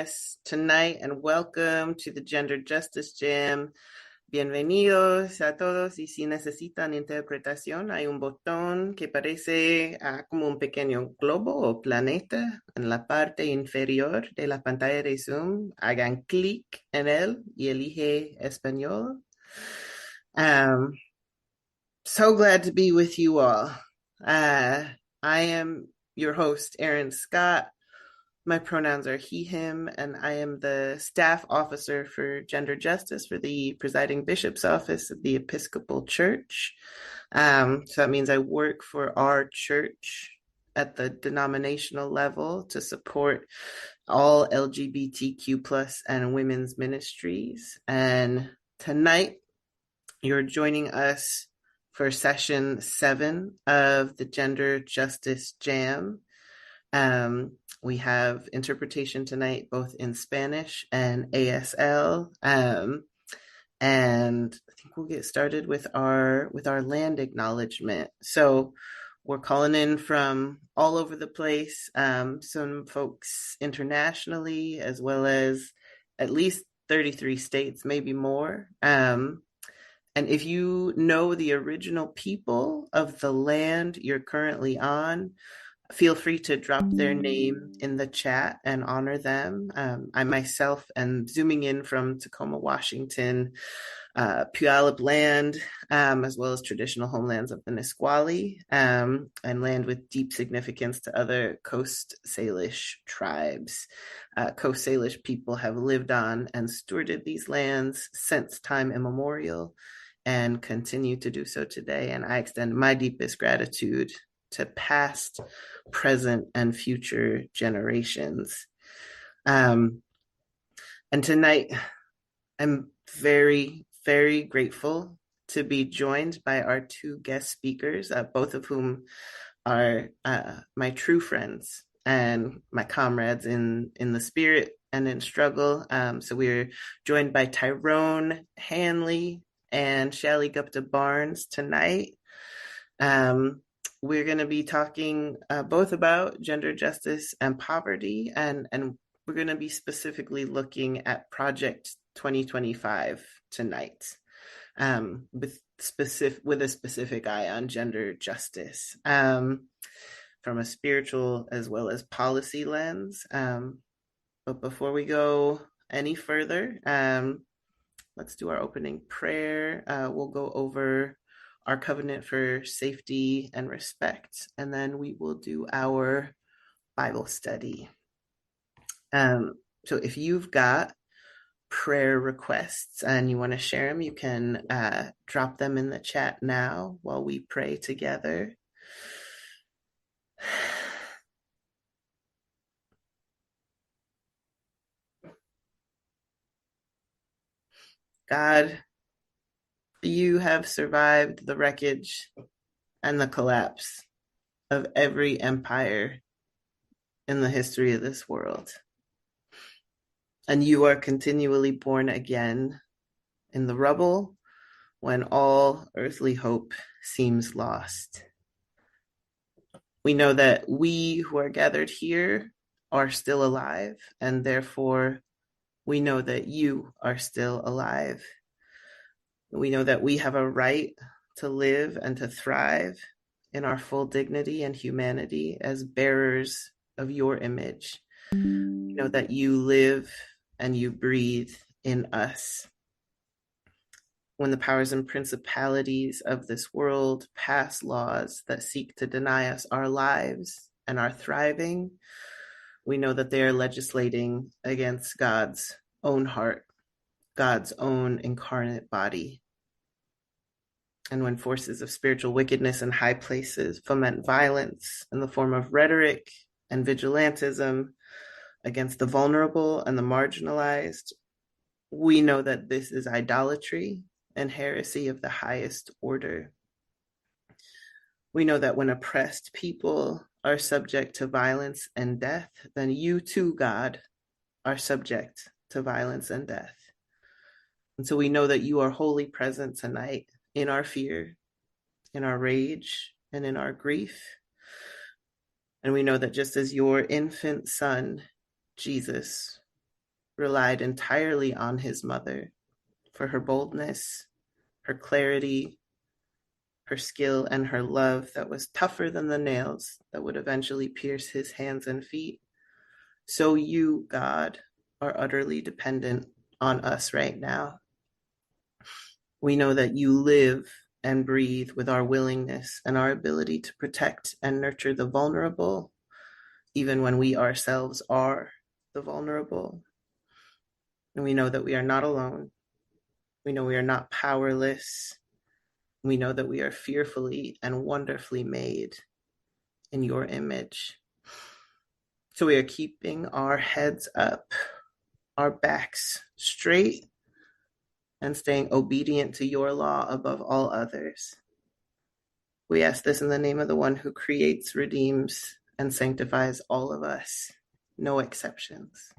us tonight, and welcome to the Gender Justice Jam. Bienvenidos a todos, y si necesitan interpretación, hay un botón que parece como un pequeño globo o planeta en la parte inferior de la pantalla de Zoom. Hagan clic en él y elige español. So glad to be with you all. I am your host, Aaron Scott. My pronouns are he, him, and I am the staff officer for gender justice for the presiding bishop's office of the Episcopal Church. So that means I work for our church at the denominational level to support all LGBTQ plus and women's ministries. And tonight, you're joining us for session 7 of the Gender Justice Jam. We have interpretation tonight, both in Spanish and ASL. And I think we'll get started with our land acknowledgement. So we're calling in from all over the place, some folks internationally, as well as at least 33 states, maybe more. And if you know the original people of the land you're currently on, feel free to drop their name in the chat and honor them. I myself am zooming in from Tacoma, Washington, Puyallup land, as well as traditional homelands of the Nisqually, and land with deep significance to other Coast Salish tribes. Coast Salish people have lived on and stewarded these lands since time immemorial and continue to do so today. And I extend my deepest gratitude to past, present, and future generations. And tonight, I'm very, very grateful to be joined by our two guest speakers, both of whom are my true friends and my comrades in the spirit and in struggle. So we're joined by TyrONE, Hanley, and Shailly Gupta-Barnes tonight. We're going to be talking both about gender justice and poverty, and we're going to be specifically looking at Project 2025 tonight, with a specific eye on gender justice, from a spiritual as well as policy lens. But before we go any further, let's do our opening prayer. We'll go over our covenant for safety and respect, and then we will do our Bible study. So if you've got prayer requests and you want to share them, you can drop them in the chat now while we pray together. God, you have survived the wreckage and the collapse of every empire in the history of this world. And you are continually born again in the rubble when all earthly hope seems lost. We know that we who are gathered here are still alive, and therefore we know that you are still alive. We know that we have a right to live and to thrive in our full dignity and humanity as bearers of your image. We know that you live and you breathe in us. When the powers and principalities of this world pass laws that seek to deny us our lives and our thriving, we know that they are legislating against God's own heart, God's own incarnate body. And when forces of spiritual wickedness in high places foment violence in the form of rhetoric and vigilantism against the vulnerable and the marginalized, we know that this is idolatry and heresy of the highest order. We know that when oppressed people are subject to violence and death, then you too, God, are subject to violence and death. And so we know that you are wholly present tonight in our fear, in our rage, and in our grief. And we know that just as your infant son, Jesus, relied entirely on his mother for her boldness, her clarity, her skill, and her love that was tougher than the nails that would eventually pierce his hands and feet. So you, God, are utterly dependent on us right now. We know that you live and breathe with our willingness and our ability to protect and nurture the vulnerable, even when we ourselves are the vulnerable. And we know that we are not alone. We know we are not powerless. We know that we are fearfully and wonderfully made in your image. So we are keeping our heads up, our backs straight, and staying obedient to your law above all others. We ask this in the name of the one who creates, redeems, and sanctifies all of us, no exceptions.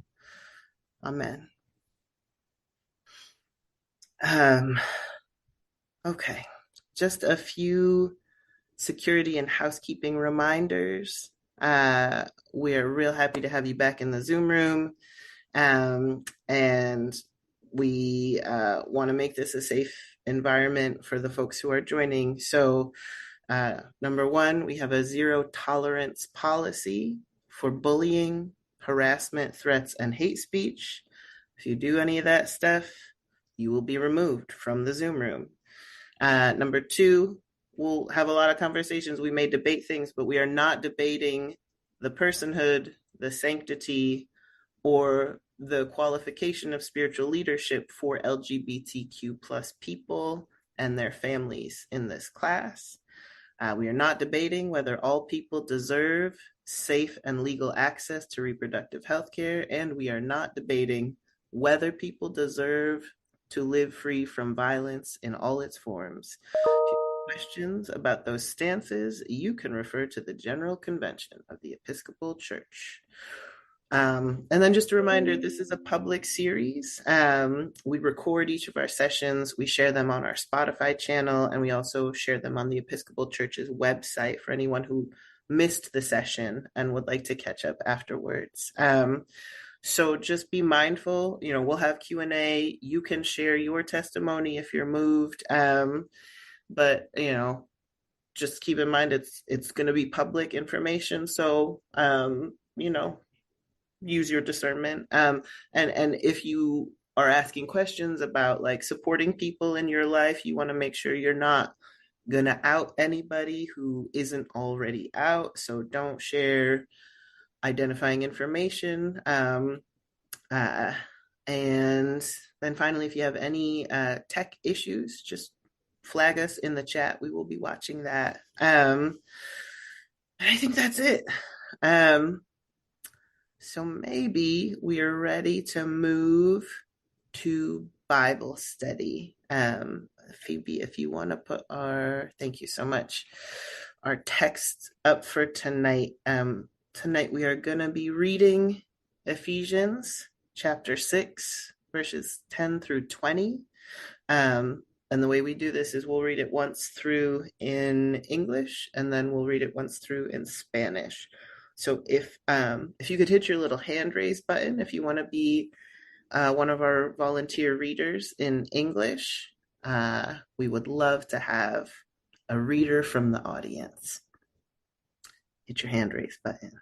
Amen. Okay, just a few security and housekeeping reminders. We're real happy to have you back in the Zoom room. And we want to make this a safe environment for the folks who are joining. So, number one, we have a zero tolerance policy for bullying, harassment, threats, and hate speech. If you do any of that stuff, you will be removed from the Zoom room. Number two, we'll have a lot of conversations. We may debate things, but we are not debating the personhood, the sanctity, or the qualification of spiritual leadership for LGBTQ plus people and their families in this class. We are not debating whether all people deserve safe and legal access to reproductive health care, and we are not debating whether people deserve to live free from violence in all its forms. If you have questions about those stances, you can refer to the General Convention of the Episcopal Church. And then just a reminder, this is a public series. We record each of our sessions. We share them on our Spotify channel, and we also share them on the Episcopal Church's website for anyone who missed the session and would like to catch up afterwards. So just be mindful, we'll have Q&A. You can share your testimony if you're moved. But, just keep in mind it's going to be public information. So, use your discernment. And if you are asking questions about like supporting people in your life, you want to make sure you're not going to out anybody who isn't already out. So don't share identifying information. And then finally, if you have any tech issues, just flag us in the chat. We will be watching that. I think that's it. So maybe we are ready to move to Bible study. Phoebe, if you want to put thank you so much, our text up for tonight. Tonight we are going to be reading Ephesians chapter 6, verses 10 through 20. And the way we do this is we'll read it once through in English, and then we'll read it once through in Spanish. So if you could hit your little hand raise button, if you want to be one of our volunteer readers in English, we would love to have a reader from the audience. Hit your hand raise button.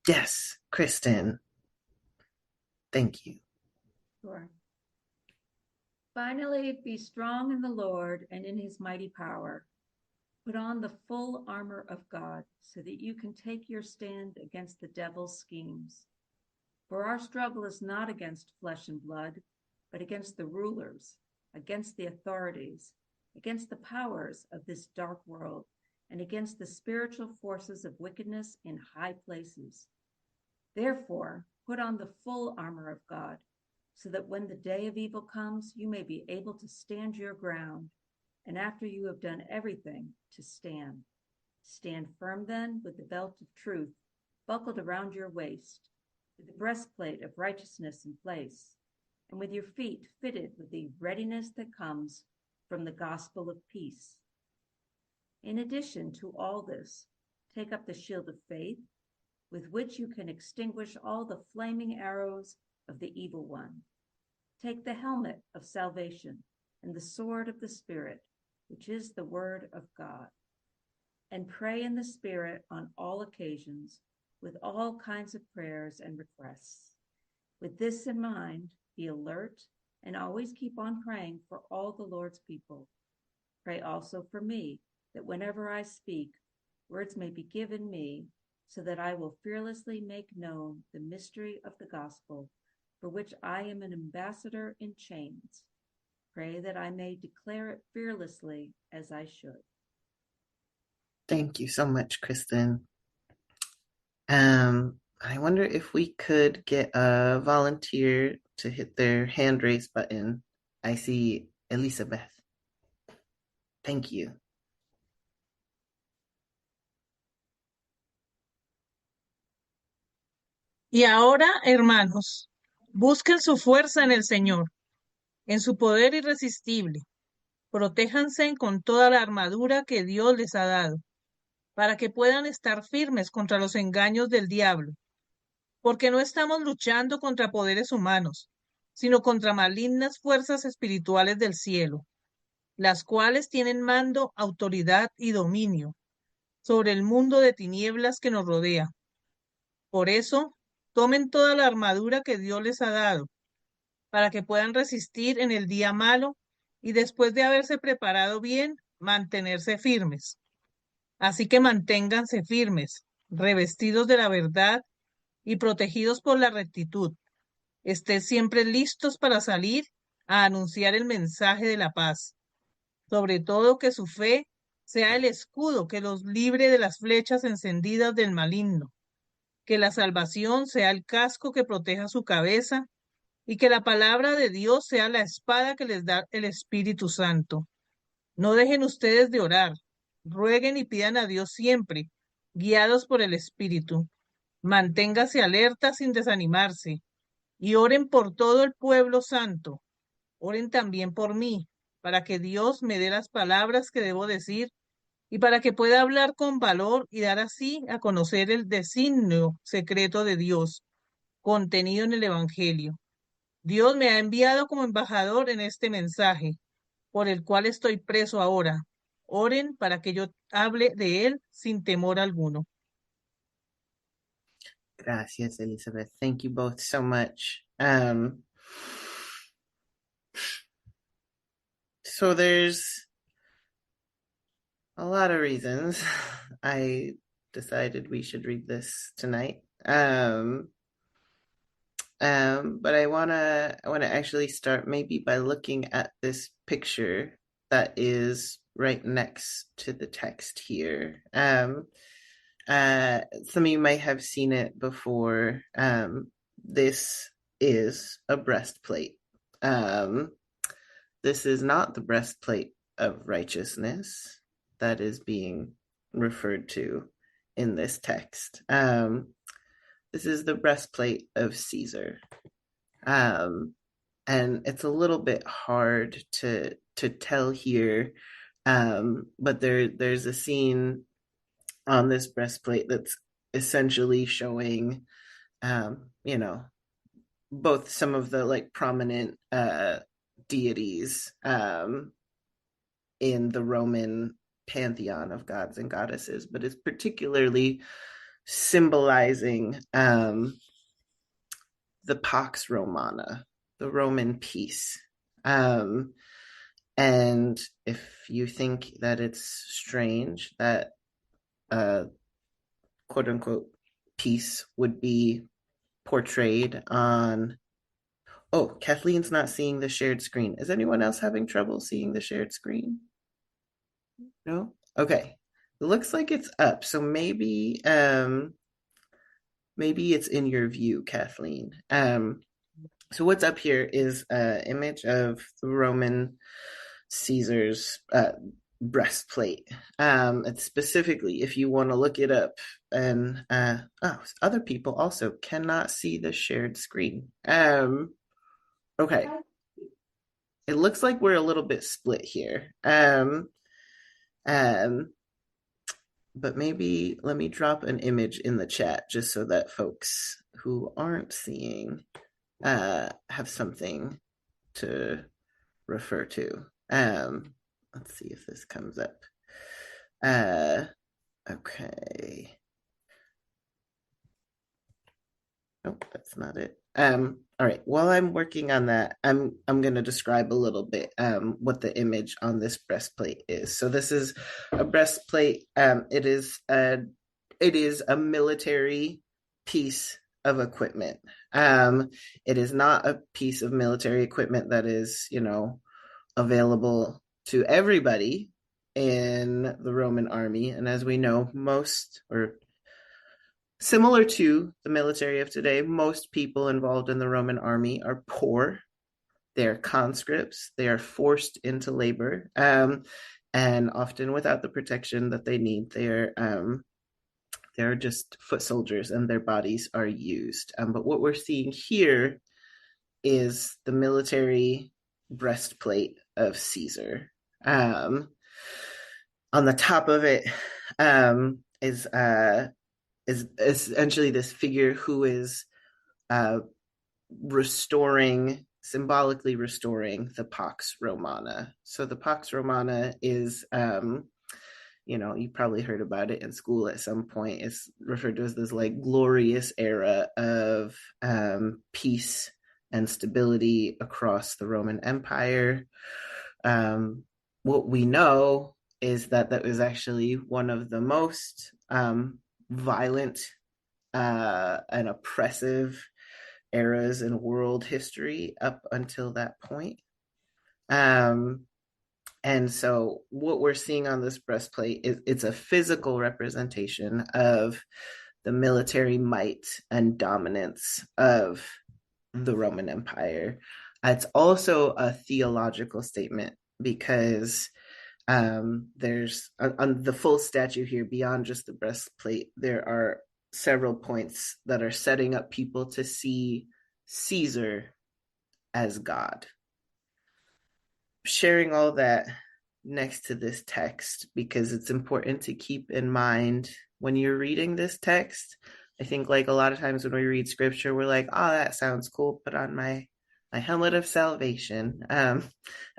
Yes, Kristen. Thank you. Sure. Finally, be strong in the Lord and in his mighty power. Put on the full armor of God so that you can take your stand against the devil's schemes. For our struggle is not against flesh and blood, but against the rulers, against the authorities, against the powers of this dark world, and against the spiritual forces of wickedness in high places. Therefore, put on the full armor of God, so that when the day of evil comes, you may be able to stand your ground, and after you have done everything, to stand. Stand firm then with the belt of truth buckled around your waist, with the breastplate of righteousness in place, and with your feet fitted with the readiness that comes from the gospel of peace. In addition to all this, take up the shield of faith, with which you can extinguish all the flaming arrows of the evil one. Take the helmet of salvation and the sword of the Spirit, which is the word of God. And pray in the Spirit on all occasions, with all kinds of prayers and requests. With this in mind, be alert and always keep on praying for all the Lord's people. Pray also for me, that whenever I speak, words may be given me, so that I will fearlessly make known the mystery of the gospel, for which I am an ambassador in chains. Pray that I may declare it fearlessly as I should. Thank you so much, Kristen. I wonder if we could get a volunteer to hit their hand raise button. I see Elizabeth. Thank you. Y ahora, hermanos, busquen su fuerza en el Señor, en su poder irresistible. Protéjanse con toda la armadura que Dios les ha dado, para que puedan estar firmes contra los engaños del diablo, porque no estamos luchando contra poderes humanos, sino contra malignas fuerzas espirituales del cielo, las cuales tienen mando, autoridad y dominio sobre el mundo de tinieblas que nos rodea. Por eso, tomen toda la armadura que Dios les ha dado, para que puedan resistir en el día malo y después de haberse preparado bien, mantenerse firmes. Así que manténganse firmes, revestidos de la verdad y protegidos por la rectitud. Estén siempre listos para salir a anunciar el mensaje de la paz. Sobre todo que su fe sea el escudo que los libre de las flechas encendidas del maligno. Que la salvación sea el casco que proteja su cabeza y que la palabra de Dios sea la espada que les da el Espíritu Santo. No dejen ustedes de orar, rueguen y pidan a Dios siempre, guiados por el Espíritu. Manténgase alerta sin desanimarse y oren por todo el pueblo santo. Oren también por mí, para que Dios me dé las palabras que debo decir y para que pueda hablar con valor y dar así a conocer el designio secreto de Dios, contenido en el Evangelio. Dios me ha enviado como embajador en este mensaje, por el cual estoy preso ahora. Oren para que yo hable de él sin temor alguno. Gracias, Elizabeth. Thank you both so much. So there's a lot of reasons I decided we should read this tonight. But I wanna actually start maybe by looking at this picture that is right next to the text here. Some of you might have seen it before. This is a breastplate. This is not the breastplate of righteousness that is being referred to in this text. This is the breastplate of Caesar. And it's a little bit hard to tell here, but there's a scene on this breastplate that's essentially showing, you know, both some of the like prominent deities in the Roman pantheon of gods and goddesses, but it's particularly symbolizing the Pax Romana, the Roman peace. And if you think that it's strange that quote unquote peace would be portrayed on. Oh, Kathleen's not seeing the shared screen. Is anyone else having trouble seeing the shared screen? No? Okay. It looks like it's up. So maybe it's in your view, Kathleen. So what's up here is an image of the Roman Caesar's breastplate. It's specifically, if you want to look it up, and other people also cannot see the shared screen. Okay. It looks like we're a little bit split here. but maybe let me drop an image in the chat just so that folks who aren't seeing have something to refer to. Let's see if this comes up. Okay. Oh, that's not it. All right. While I'm working on that, I'm going to describe a little bit what the image on this breastplate is. So this is a breastplate. It is a military piece of equipment. It is not a piece of military equipment that is, available to everybody in the Roman army. And as we know, most or similar to the military of today, most people involved in the Roman army are poor. They are conscripts. They are forced into labor, and often without the protection that they need. They're just foot soldiers, and their bodies are used. But what we're seeing here is the military breastplate of Caesar. On the top of it is essentially this figure who is uh, symbolically restoring the Pax Romana. So the Pax Romana is, you probably heard about it in school at some point. It's referred to as this like glorious era of peace and stability across the Roman Empire. What we know is that was actually one of the most violent and oppressive eras in world history up until that point. And so what we're seeing on this breastplate is it's a physical representation of the military might and dominance of the Roman Empire. It's also a theological statement because there's on the full statue here, beyond just the breastplate, there are several points that are setting up people to see Caesar as God. Sharing all that next to this text because it's important to keep in mind when you're reading this text. I think like a lot of times when we read scripture, we're like, oh, that sounds cool. Put on my helmet of salvation and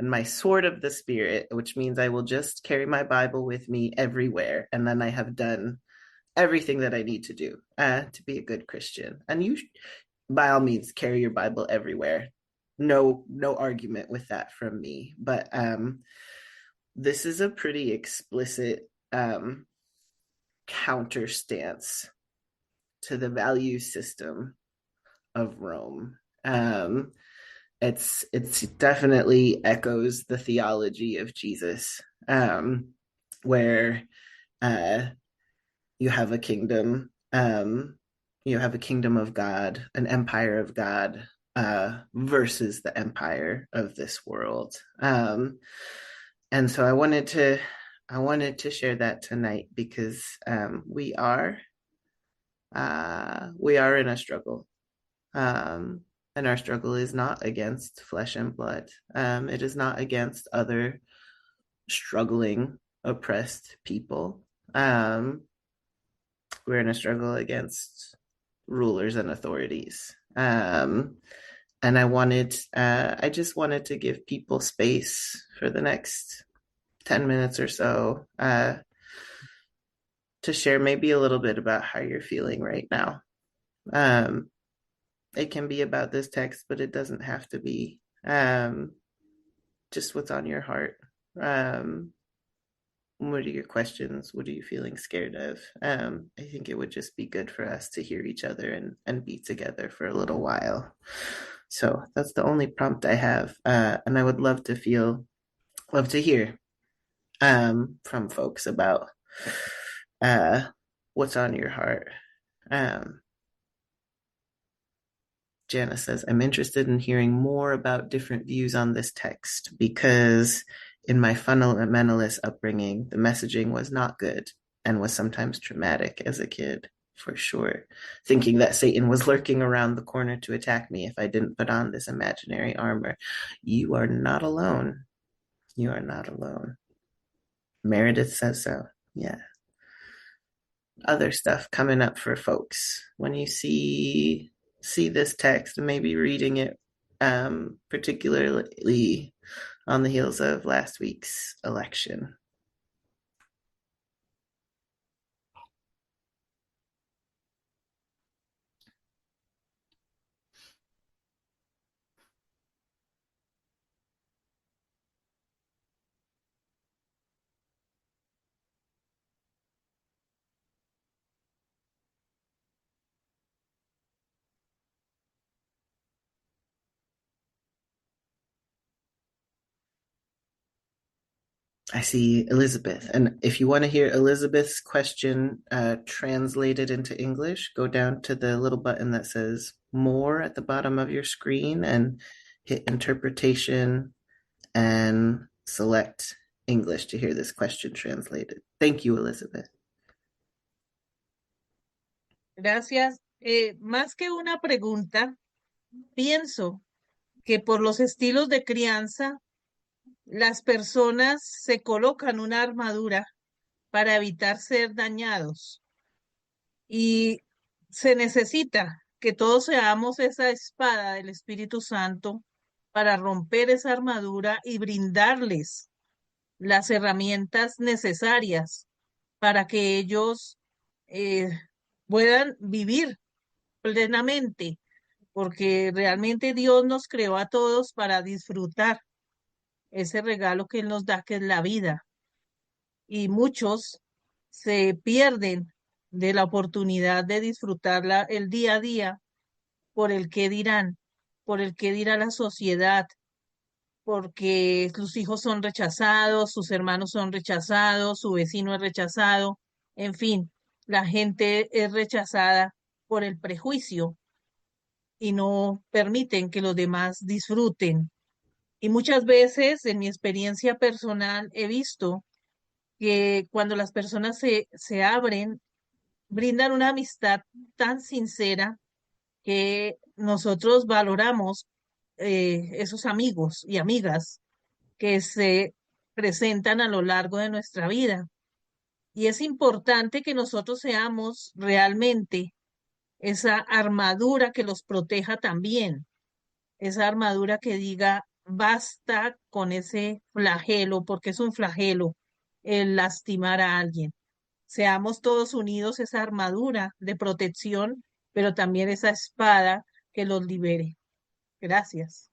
my sword of the spirit, which means I will just carry my Bible with me everywhere. And then I have done everything that I need to do to be a good Christian. And you, by all means, carry your Bible everywhere. No argument with that from me. But this is a pretty explicit counter stance to the value system of Rome. It's definitely echoes the theology of Jesus, where you have a kingdom, of God, an empire of God, versus the empire of this world. And so I wanted to share that tonight because we are in a struggle. And our struggle is not against flesh and blood. It is not against other struggling, oppressed people. We're in a struggle against rulers and authorities. And I just wanted to give people space for the next 10 minutes or so to share maybe a little bit about how you're feeling right now. It can be about this text, but it doesn't have to be. Just what's on your heart. What are your questions? What are you feeling scared of? I think it would just be good for us to hear each other and be together for a little while. So that's the only prompt I have. And I would love to hear from folks about what's on your heart. Janice says, I'm interested in hearing more about different views on this text because in my fundamentalist upbringing, the messaging was not good and was sometimes traumatic as a kid, for sure. Thinking that Satan was lurking around the corner to attack me if I didn't put on this imaginary armor. You are not alone. You are not alone. Meredith says so. Yeah. other stuff coming up for folks when you see this text and maybe reading it, particularly on the heels of last week's election? I see Elizabeth. And if you want to hear Elizabeth's question translated into English, go down to the little button that says more at the bottom of your screen and hit interpretation and select English to hear this question translated. Thank you, Elizabeth. Gracias. Más que una pregunta, pienso que por los estilos de crianza, las personas se colocan una armadura para evitar ser dañados y se necesita que todos seamos esa espada del Espíritu Santo para romper esa armadura y brindarles las herramientas necesarias para que ellos eh, puedan vivir plenamente, porque realmente Dios nos creó a todos para disfrutar ese regalo que Él nos da, que es la vida. Y muchos se pierden de la oportunidad de disfrutarla el día a día por el que dirán, por el que dirá la sociedad, porque sus hijos son rechazados, sus hermanos son rechazados, su vecino es rechazado, en fin, la gente es rechazada por el prejuicio y no permiten que los demás disfruten. Y muchas veces, en mi experiencia personal, he visto que cuando las personas se abren, brindan una amistad tan sincera que nosotros valoramos esos amigos y amigas que se presentan a lo largo de nuestra vida. Y es importante que nosotros seamos realmente esa armadura que los proteja también, esa armadura que diga, basta con ese flagelo, porque es un flagelo el lastimar a alguien. Seamos todos unidos esa armadura de protección, pero también esa espada que los libere. Gracias.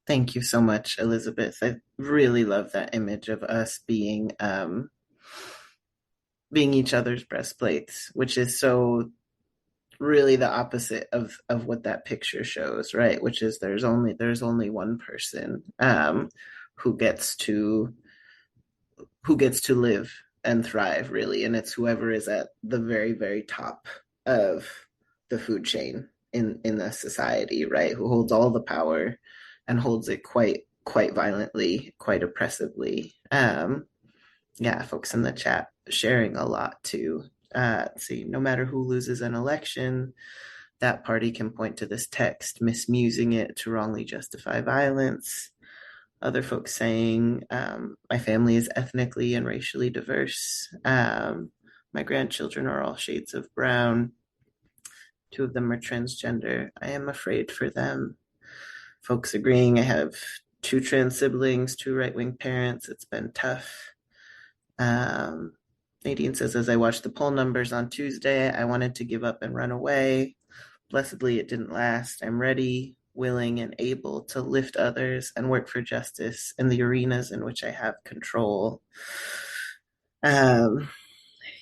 Thank you so much, Elizabeth. I really love that image of us being each other's breastplates, which is so really the opposite of what that picture shows, right? Which is there's only one person who gets to who gets to live and thrive, really, and it's whoever is at the very, very top of the food chain in the society, right? Who holds all the power and holds it quite violently, quite oppressively. Yeah, folks in the chat sharing a lot too. See, no matter who loses an election, that party can point to this text, misusing it to wrongly justify violence. Other folks saying, my family is ethnically and racially diverse. My grandchildren are all shades of brown. 2 of them are transgender. I am afraid for them. Folks agreeing, I have 2 trans siblings, 2 right-wing parents. It's been tough. Nadine says, as I watched the poll numbers on Tuesday, I wanted to give up and run away. Blessedly, it didn't last. I'm ready, willing, and able to lift others and work for justice in the arenas in which I have control.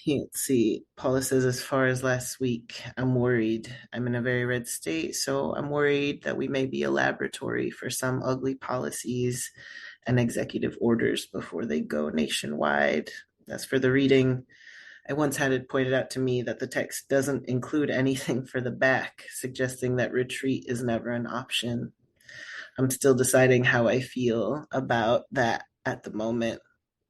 Let's see. Paula says, as far as last week, I'm worried. I'm in a very red state, so I'm worried that we may be a laboratory for some ugly policies and executive orders before they go nationwide. As for the reading, I once had it pointed out to me that the text doesn't include anything for the back, suggesting that retreat is never an option. I'm still deciding how I feel about that at the moment.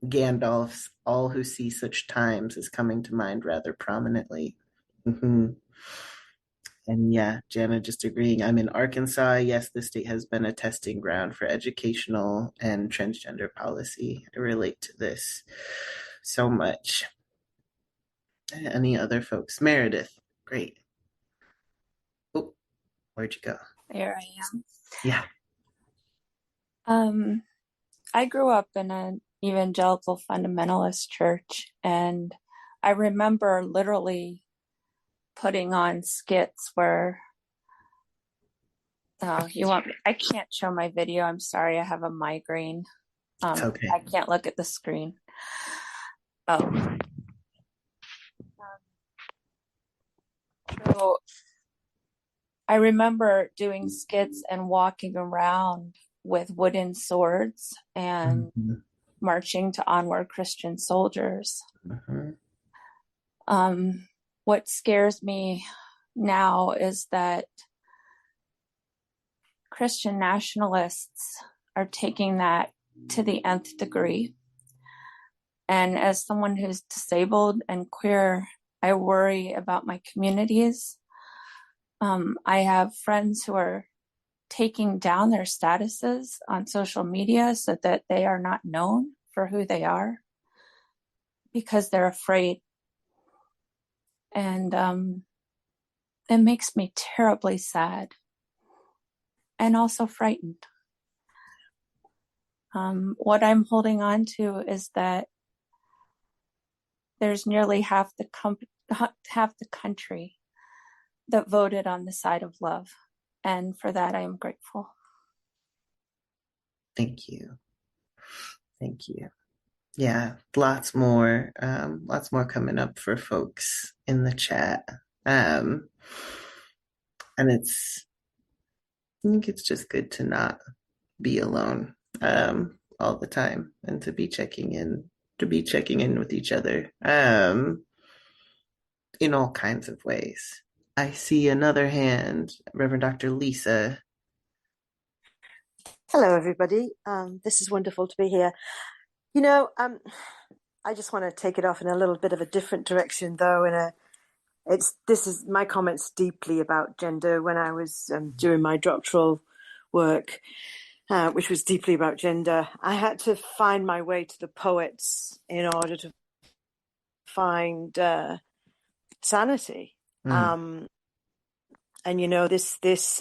Gandalf's "all who see such times" is coming to mind rather prominently. Mm-hmm. And yeah, Jana just agreeing. I'm in Arkansas. Yes, the state has been a testing ground for educational and transgender policy. I relate to this so much. Any other folks? Meredith, great. Oh, where'd you go? There I Yeah. am. I grew up in an evangelical fundamentalist church, and I remember literally putting on skits where I can't show my video. I'm sorry, I have a migraine. It's okay. I can't look at the screen. Oh. So I remember doing skits and walking around with wooden swords and marching to Onward Christian Soldiers. What scares me now is that Christian nationalists are taking that to the nth degree. And as someone who's disabled and queer, I worry about my communities. I have friends who are taking down their statuses on social media so that they are not known for who they are because they're afraid. And it makes me terribly sad and also frightened. What I'm holding on to is that there's nearly half the country that voted on the side of love. And for that, I am grateful. Thank you. Thank you. Yeah, lots more coming up for folks in the chat. And I think it's just good to not be alone all the time and to be checking in with each other in all kinds of ways. I see another hand, Reverend Dr. Lisa. Hello, everybody. This is wonderful to be here. I just want to take it off in a little bit of a different direction, though. This is my comments deeply about gender when I was doing my doctoral work, which was deeply about gender. I had to find my way to the poets in order to find sanity. And this.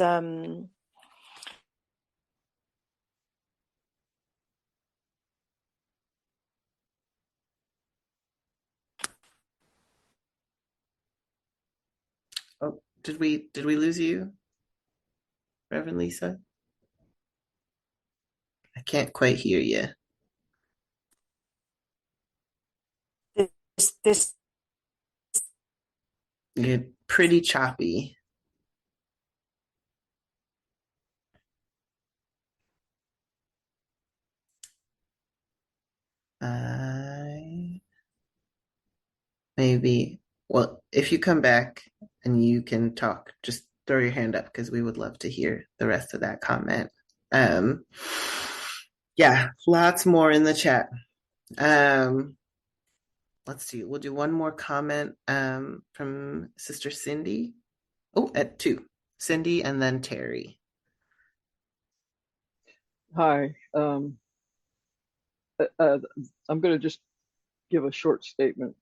Oh, did we lose you, Reverend Lisa? I can't quite hear you. This You're pretty choppy. Well, if you come back and you can talk, just throw your hand up because we would love to hear the rest of that comment. Yeah, lots more in the chat. Let's see. We'll do one more comment from Sister Cindy. Oh, at two. Cindy and then Terry. Hi. I'm going to just give a short statement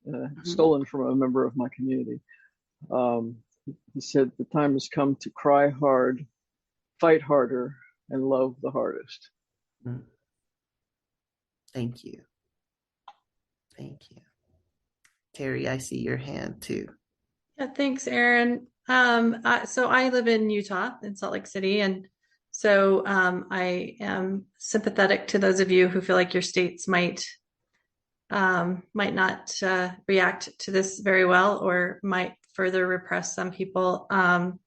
stolen from a member of my community. He said, "The time has come to cry hard, fight harder, and love the hardest." Thank you. Thank you. Terry, I see your hand too. Yeah, thanks, Aaron. So I live in Utah, in Salt Lake City, and so I am sympathetic to those of you who feel like your states might not react to this very well, or might further repress some people. And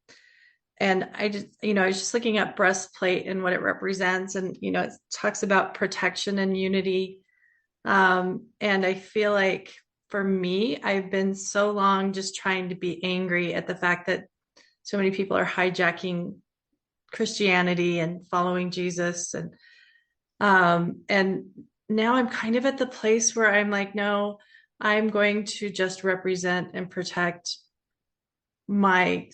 I was just looking at breastplate and what it represents, and it talks about protection and unity. And I feel like for me, I've been so long just trying to be angry at the fact that so many people are hijacking Christianity and following Jesus. And now I'm kind of at the place where I'm like, no, I'm going to just represent and protect my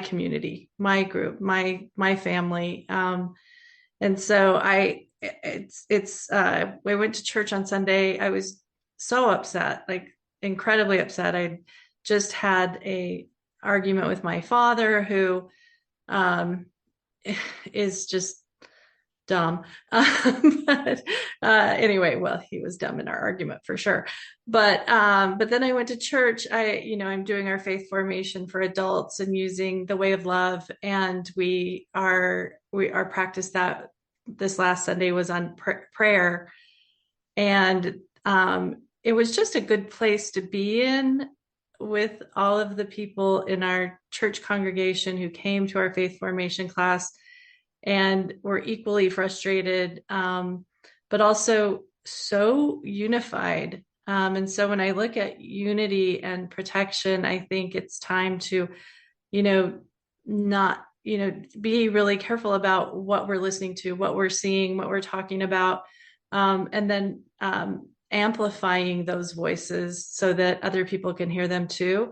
community, my group, my family. And so I went to church on Sunday. I was so upset, like incredibly upset. I just had a argument with my father, who is just dumb. But anyway, well, he was dumb in our argument for sure. But then I went to church. I'm doing our faith formation for adults and using the way of love, and we are practice that this last Sunday was on prayer, and it was just a good place to be in with all of the people in our church congregation who came to our faith formation class and were equally frustrated, but also so unified. And so when I look at unity and protection, I think it's time to, not, be really careful about what we're listening to, what we're seeing, what we're talking about, and then amplifying those voices so that other people can hear them too.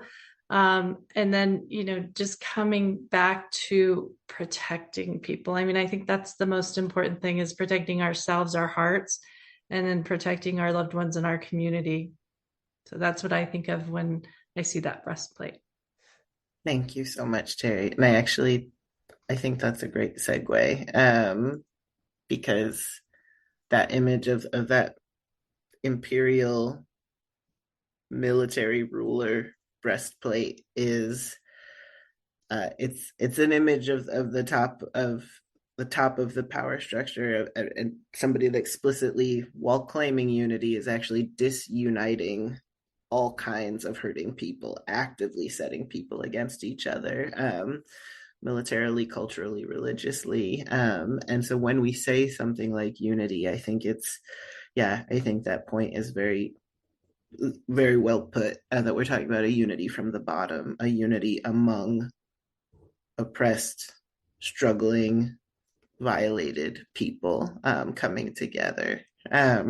And then, just coming back to protecting people. I mean, I think that's the most important thing, is protecting ourselves, our hearts, and then protecting our loved ones in our community. So that's what I think of when I see that breastplate. Thank you so much, Terry. And I think that's a great segue, because that image of that imperial military ruler breastplate is it's an image of the top of the power structure, and somebody that explicitly, while claiming unity, is actually disuniting all kinds of hurting people, actively setting people against each other, militarily, culturally, religiously. And so when we say something like unity, I think that point is very, very well put, that we're talking about a unity from the bottom, a unity among oppressed, struggling, violated people, coming together. I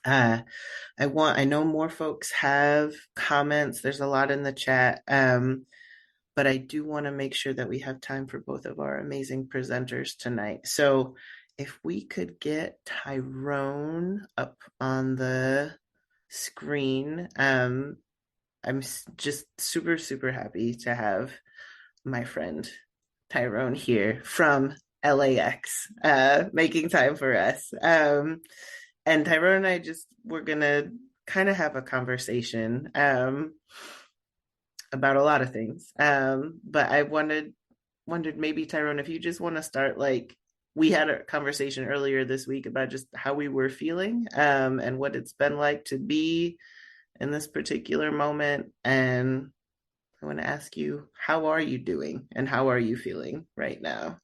know more folks have comments. There's a lot in the chat. But I do want to make sure that we have time for both of our amazing presenters tonight. So if we could get TyrONE up on the screen. I'm just super, super happy to have my friend TyrONE here from LAX, making time for us. And TyrONE and I we're gonna kind of have a conversation about a lot of things. But I wondered maybe, TyrONE, if you just want to start, like, we had a conversation earlier this week about just how we were feeling, and what it's been like to be in this particular moment. And I want to ask you, how are you doing and how are you feeling right now?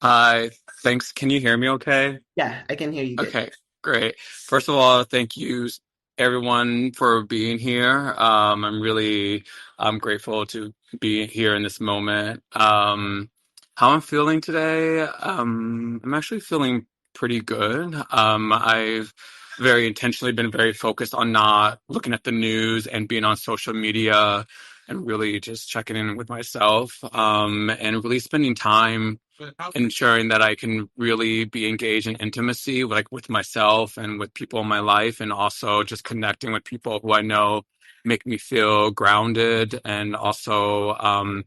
Hi, thanks. Can you hear me okay? Yeah, I can hear you good. Okay, great. First of all, thank you everyone for being here. I'm grateful to be here in this moment. How I'm feeling today, I'm actually feeling pretty good. I've very intentionally been very focused on not looking at the news and being on social media and really just checking in with myself, and really spending time ensuring that I can really be engaged in intimacy, like with myself and with people in my life, and also just connecting with people who I know make me feel grounded, and also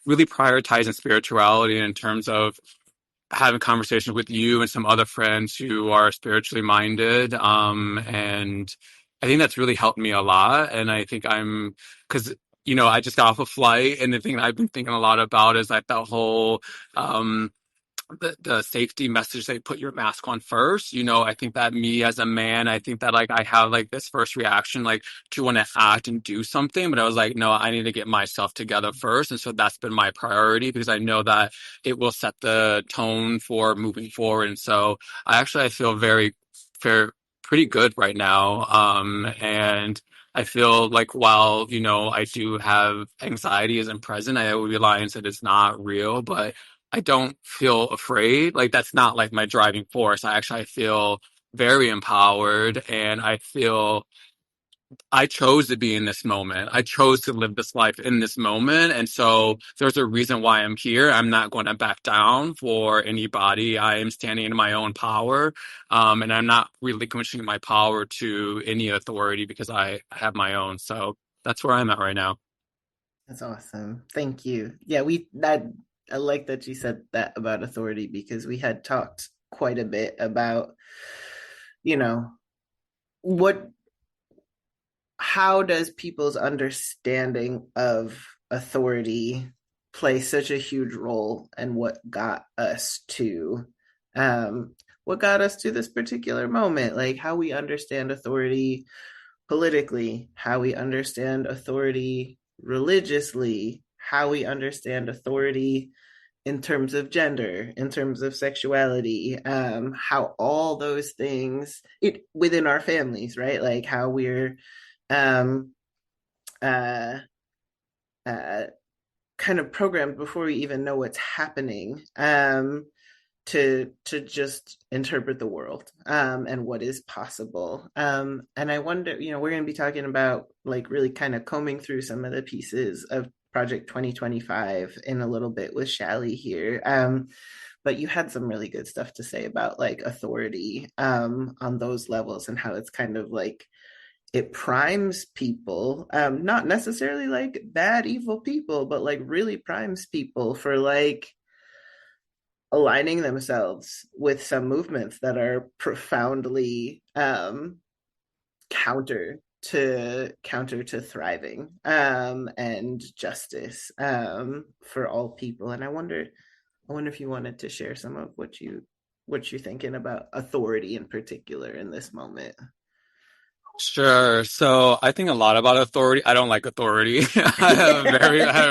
really prioritizing spirituality in terms of having conversations with you and some other friends who are spiritually minded. And I think that's really helped me a lot. And I think because I just got off a flight, and the thing that I've been thinking a lot about is like the whole the safety message, they put your mask on first. I think that me as a man, I think that like I have like this first reaction, like to want to act and do something, but I was like, no, I need to get myself together first. And so that's been my priority, because I know that it will set the tone for moving forward. And so I feel pretty good right now. And I feel like while, I do have anxiety isn't present, I realize that it's not real, but I don't feel afraid. Like, that's not like my driving force. I feel very empowered, and I feel I chose to be in this moment. I chose to live this life in this moment. And so there's a reason why I'm here. I'm not going to back down for anybody. I am standing in my own power. And I'm not relinquishing my power to any authority because I have my own. So that's where I'm at right now. That's awesome. Thank you. Yeah, I like that you said that about authority because we had talked quite a bit about, you know, what how does people's understanding of authority play such a huge role in what got us to this particular moment, like how we understand authority politically, how we understand authority religiously, how we understand authority in terms of gender, in terms of sexuality, how all those things within our families, right? Like how we're um, uh, uh, kind of programmed before we even know what's happening to just interpret the world and what is possible. And I wonder, we're going to be talking about like really kind of combing through some of the pieces of Project 2025 in a little bit with Shailly here. But you had some really good stuff to say about like authority on those levels and how it's kind of like it primes people, not necessarily like bad, evil people, but like really primes people for like aligning themselves with some movements that are profoundly counter to thriving and justice for all people. And I wonder if you wanted to share some of what you're thinking about authority in particular in this moment. Sure. So I think a lot about authority. I don't like authority. I have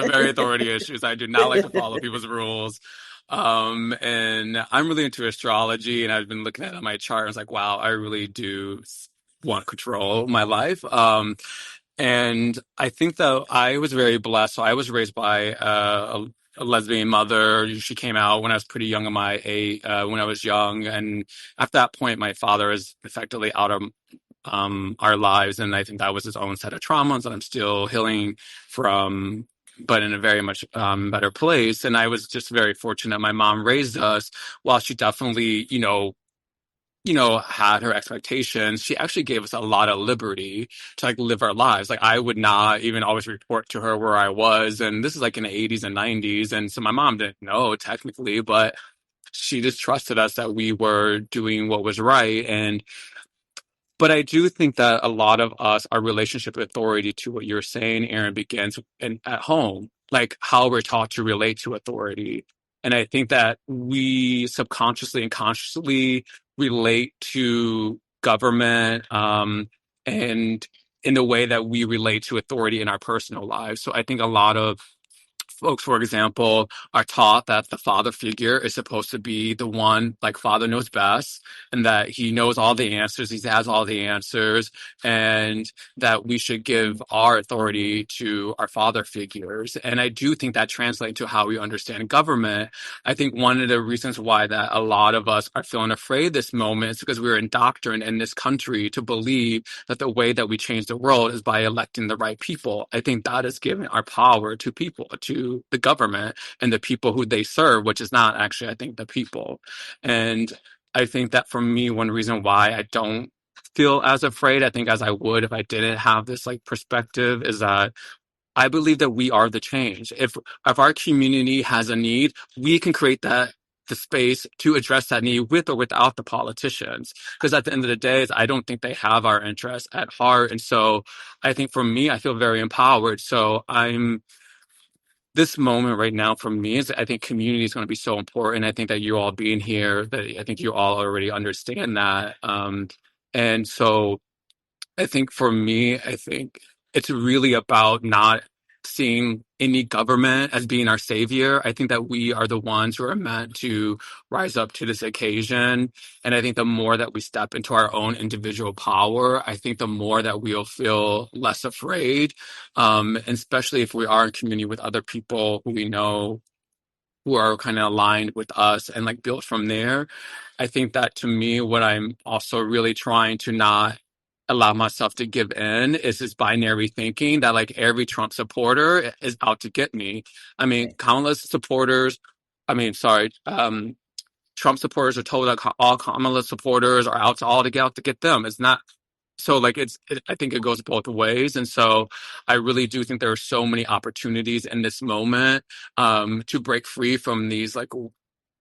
very authority issues. I do not like to follow people's rules. And I'm really into astrology, and I've been looking at my chart. And I was like, wow, I really do want control of my life. And I think that I was very blessed. So I was raised by a lesbian mother. She came out when I was pretty young in my age, when I was young. And at that point, my father is effectively out of our lives. And I think that was his own set of traumas that I'm still healing from, but in a very much better place. And I was just very fortunate. My mom raised us. While she definitely, had her expectations, she actually gave us a lot of liberty to like live our lives. Like I would not even always report to her where I was. And this is like in the 80s and 90s. And so my mom didn't know technically, but she just trusted us that we were doing what was right. But I do think that a lot of us, our relationship with authority, to what you're saying, Aaron, begins at home, like how we're taught to relate to authority. And I think that we subconsciously and consciously relate to government, and in the way that we relate to authority in our personal lives. So I think a lot of folks, for example, are taught that the father figure is supposed to be the one, like father knows best, and that he knows all the answers, he has all the answers, and that we should give our authority to our father figures. And I do think that translates to how we understand government. I think one of the reasons why that a lot of us are feeling afraid this moment is because we're indoctrinated in this country to believe that the way that we change the world is by electing the right people. I think that is giving our power to people, to the government and the people who they serve, which is not actually, I think, the people. And I think that for me, one reason why I don't feel as afraid, I think, as I would if I didn't have this like perspective, is that I believe that we are the change. If our community has a need, we can create the space to address that need with or without the politicians. Because at the end of the day, I don't think they have our interests at heart. And so I think for me, I feel very empowered. So this moment right now for me is I think community is going to be so important. I think that you all being here, that I think you all already understand that. And so I think for me, I think it's really about not seeing any government as being our savior. I think that we are the ones who are meant to rise up to this occasion. And I think the more that we step into our own individual power, I think the more that we'll feel less afraid. And especially if we are in community with other people who we know who are kind of aligned with us and like build from there. I think that to me, what I'm also really trying to not allow myself to give in is this binary thinking that like every Trump supporter is out to get me. I mean, countless supporters. I mean, sorry. Trump supporters are told that all Kamala supporters are out to get them. It's not so like I think it goes both ways, and so I really do think there are so many opportunities in this moment to break free from these like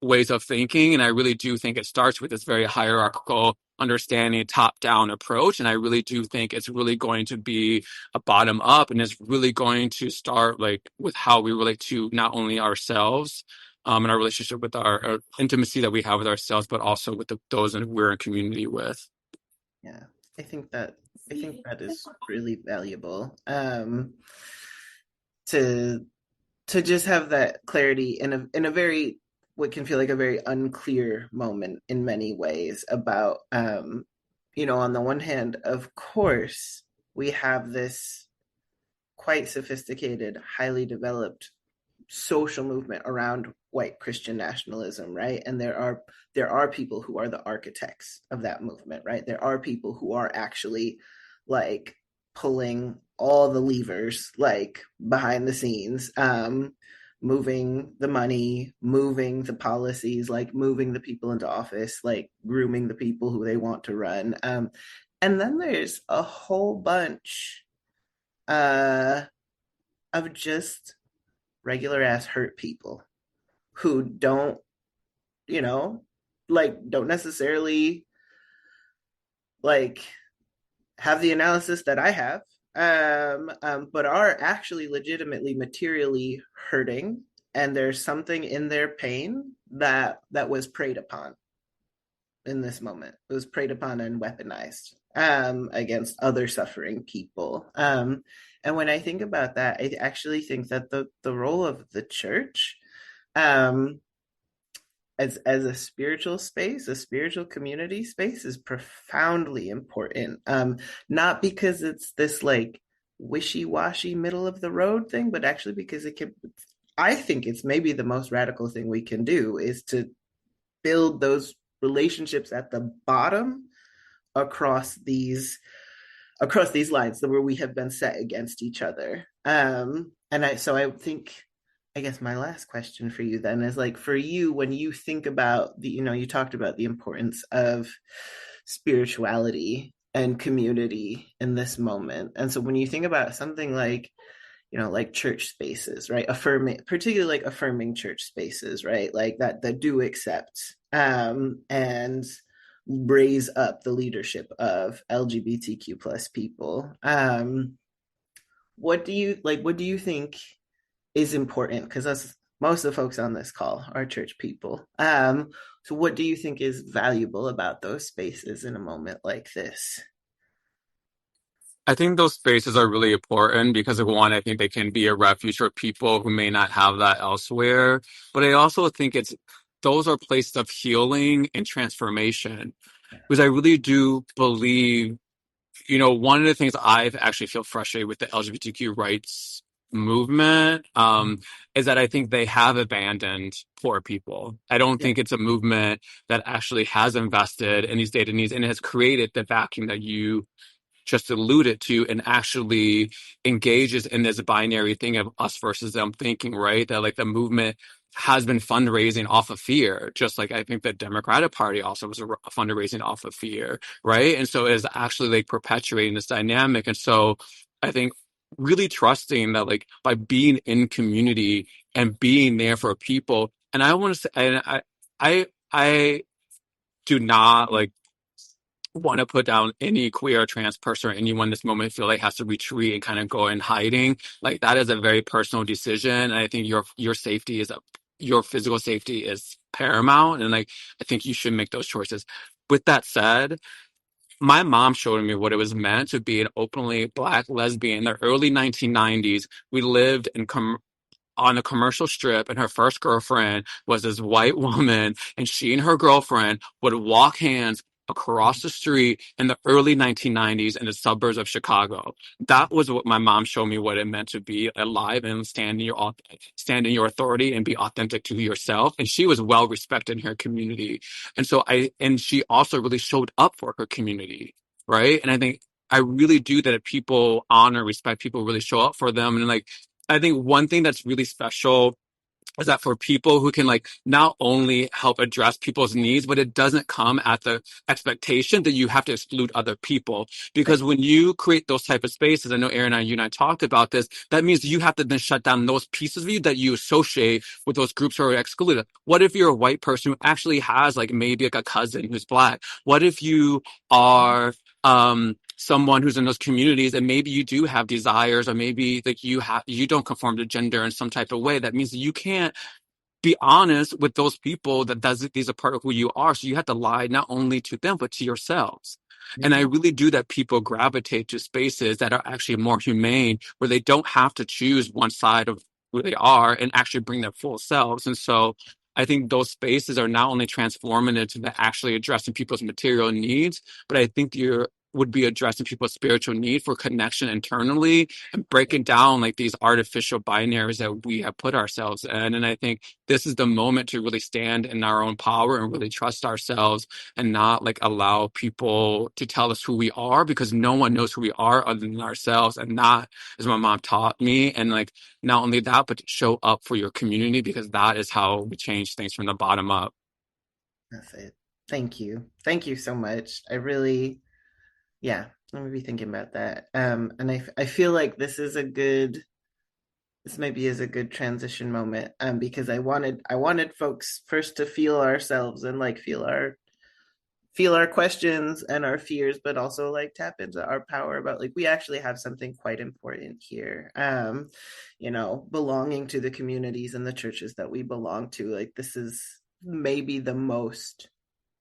ways of thinking, and I really do think it starts with this very hierarchical understanding, top down approach, and I really do think it's really going to be a bottom up, and it's really going to start like with how we relate to not only ourselves and our relationship with our intimacy that we have with ourselves, but also with those that we're in community with. Yeah, I think that is really valuable. To just have that clarity in a very what can feel like a very unclear moment in many ways about you know, on the one hand, of course, we have this quite sophisticated, highly developed social movement around white Christian nationalism, right? And there are people who are the architects of that movement, right? There are people who are actually like pulling all the levers, like behind the scenes, moving the money, moving the policies, like moving the people into office, like grooming the people who they want to run. And then there's a whole bunch of just regular ass hurt people who don't, you know, like don't necessarily like have the analysis that I have, but are actually legitimately materially hurting, and there's something in their pain that was preyed upon in this moment. It was preyed upon and weaponized against other suffering people. And when I think about that, I actually think that the role of the church as a spiritual space, a spiritual community space, is profoundly important. Not because it's this like wishy-washy middle of the road thing, but actually because I think it's maybe the most radical thing we can do is to build those relationships at the bottom across these lines where we have been set against each other. So I think, I guess my last question for you then is like, for you, when you think about you talked about the importance of spirituality and community in this moment. And so when you think about something like, like church spaces, right? Particularly like affirming church spaces, right? Like that do accept and raise up the leadership of LGBTQ plus people. What do you think is important? Because most of the folks on this call are church people. So what do you think is valuable about those spaces in a moment like this? I think those spaces are really important because, one, I think they can be a refuge for people who may not have that elsewhere. But I also think those are places of healing and transformation. Because I really do believe, one of the things I've actually feel frustrated with the LGBTQ rights movement is that I think they have abandoned poor people. I don't think it's a movement that actually has invested in these data needs and has created the vacuum that you just alluded to, and actually engages in this binary thing of us versus them thinking, right? That like the movement has been fundraising off of fear, just like I think the Democratic Party also was fundraising off of fear, right? And so it is actually like perpetuating this dynamic. And so I think really trusting that like by being in community and being there for people, and I want to say, and I do not like want to put down any queer or trans person or anyone in this moment feel like has to retreat and kind of go in hiding. Like that is a very personal decision. And I think your safety your physical safety is paramount. And like, I think you should make those choices. With that said, my mom showed me what it was meant to be an openly Black lesbian in the early 1990s. We lived on a commercial strip, and her first girlfriend was this white woman, and she and her girlfriend would walk hands across the street in the early 1990s in the suburbs of Chicago. That was what my mom showed me what it meant to be alive and stand in your authority and be authentic to yourself. And she was well respected in her community. And so she also really showed up for her community. Right. And I think I really do that if people honor, respect people, really show up for them. And like, I think one thing that's really special is that for people who can like not only help address people's needs, but it doesn't come at the expectation that you have to exclude other people. Because when you create those type of spaces, I know Aaron and you and I talked about this, that means you have to then shut down those pieces of you that you associate with those groups who are excluded. What if you're a white person who actually has like maybe like a cousin who's Black? What if you are someone who's in those communities and maybe you do have desires, or maybe like you don't conform to gender in some type of way? That means that you can't be honest with those people that these are part of who you are. So you have to lie not only to them, but to yourselves. And I really do that people gravitate to spaces that are actually more humane, where they don't have to choose one side of who they are and actually bring their full selves. And so I think those spaces are not only transformative to actually addressing people's material needs, but I think you would be addressing people's spiritual need for connection internally and breaking down like these artificial binaries that we have put ourselves in. And I think this is the moment to really stand in our own power and really trust ourselves and not like allow people to tell us who we are, because no one knows who we are other than ourselves. And that is what my mom taught me. And like, not only that, but to show up for your community, because that is how we change things from the bottom up. That's it. Thank you. Thank you so much. I really, yeah, I'm gonna be thinking about that. And I feel like this maybe is a good transition moment. Because I wanted folks first to feel ourselves and like feel our questions and our fears, but also like tap into our power about like we actually have something quite important here. Belonging to the communities and the churches that we belong to. Like this is maybe the most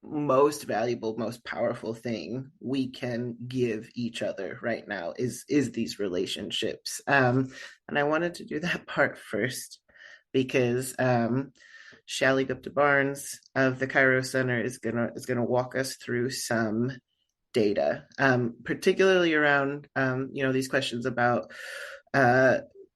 valuable, most powerful thing we can give each other right now is these relationships. And I wanted to do that part first because Shailly Gupta-Barnes of the Kairos Center is gonna walk us through some data, particularly around these questions about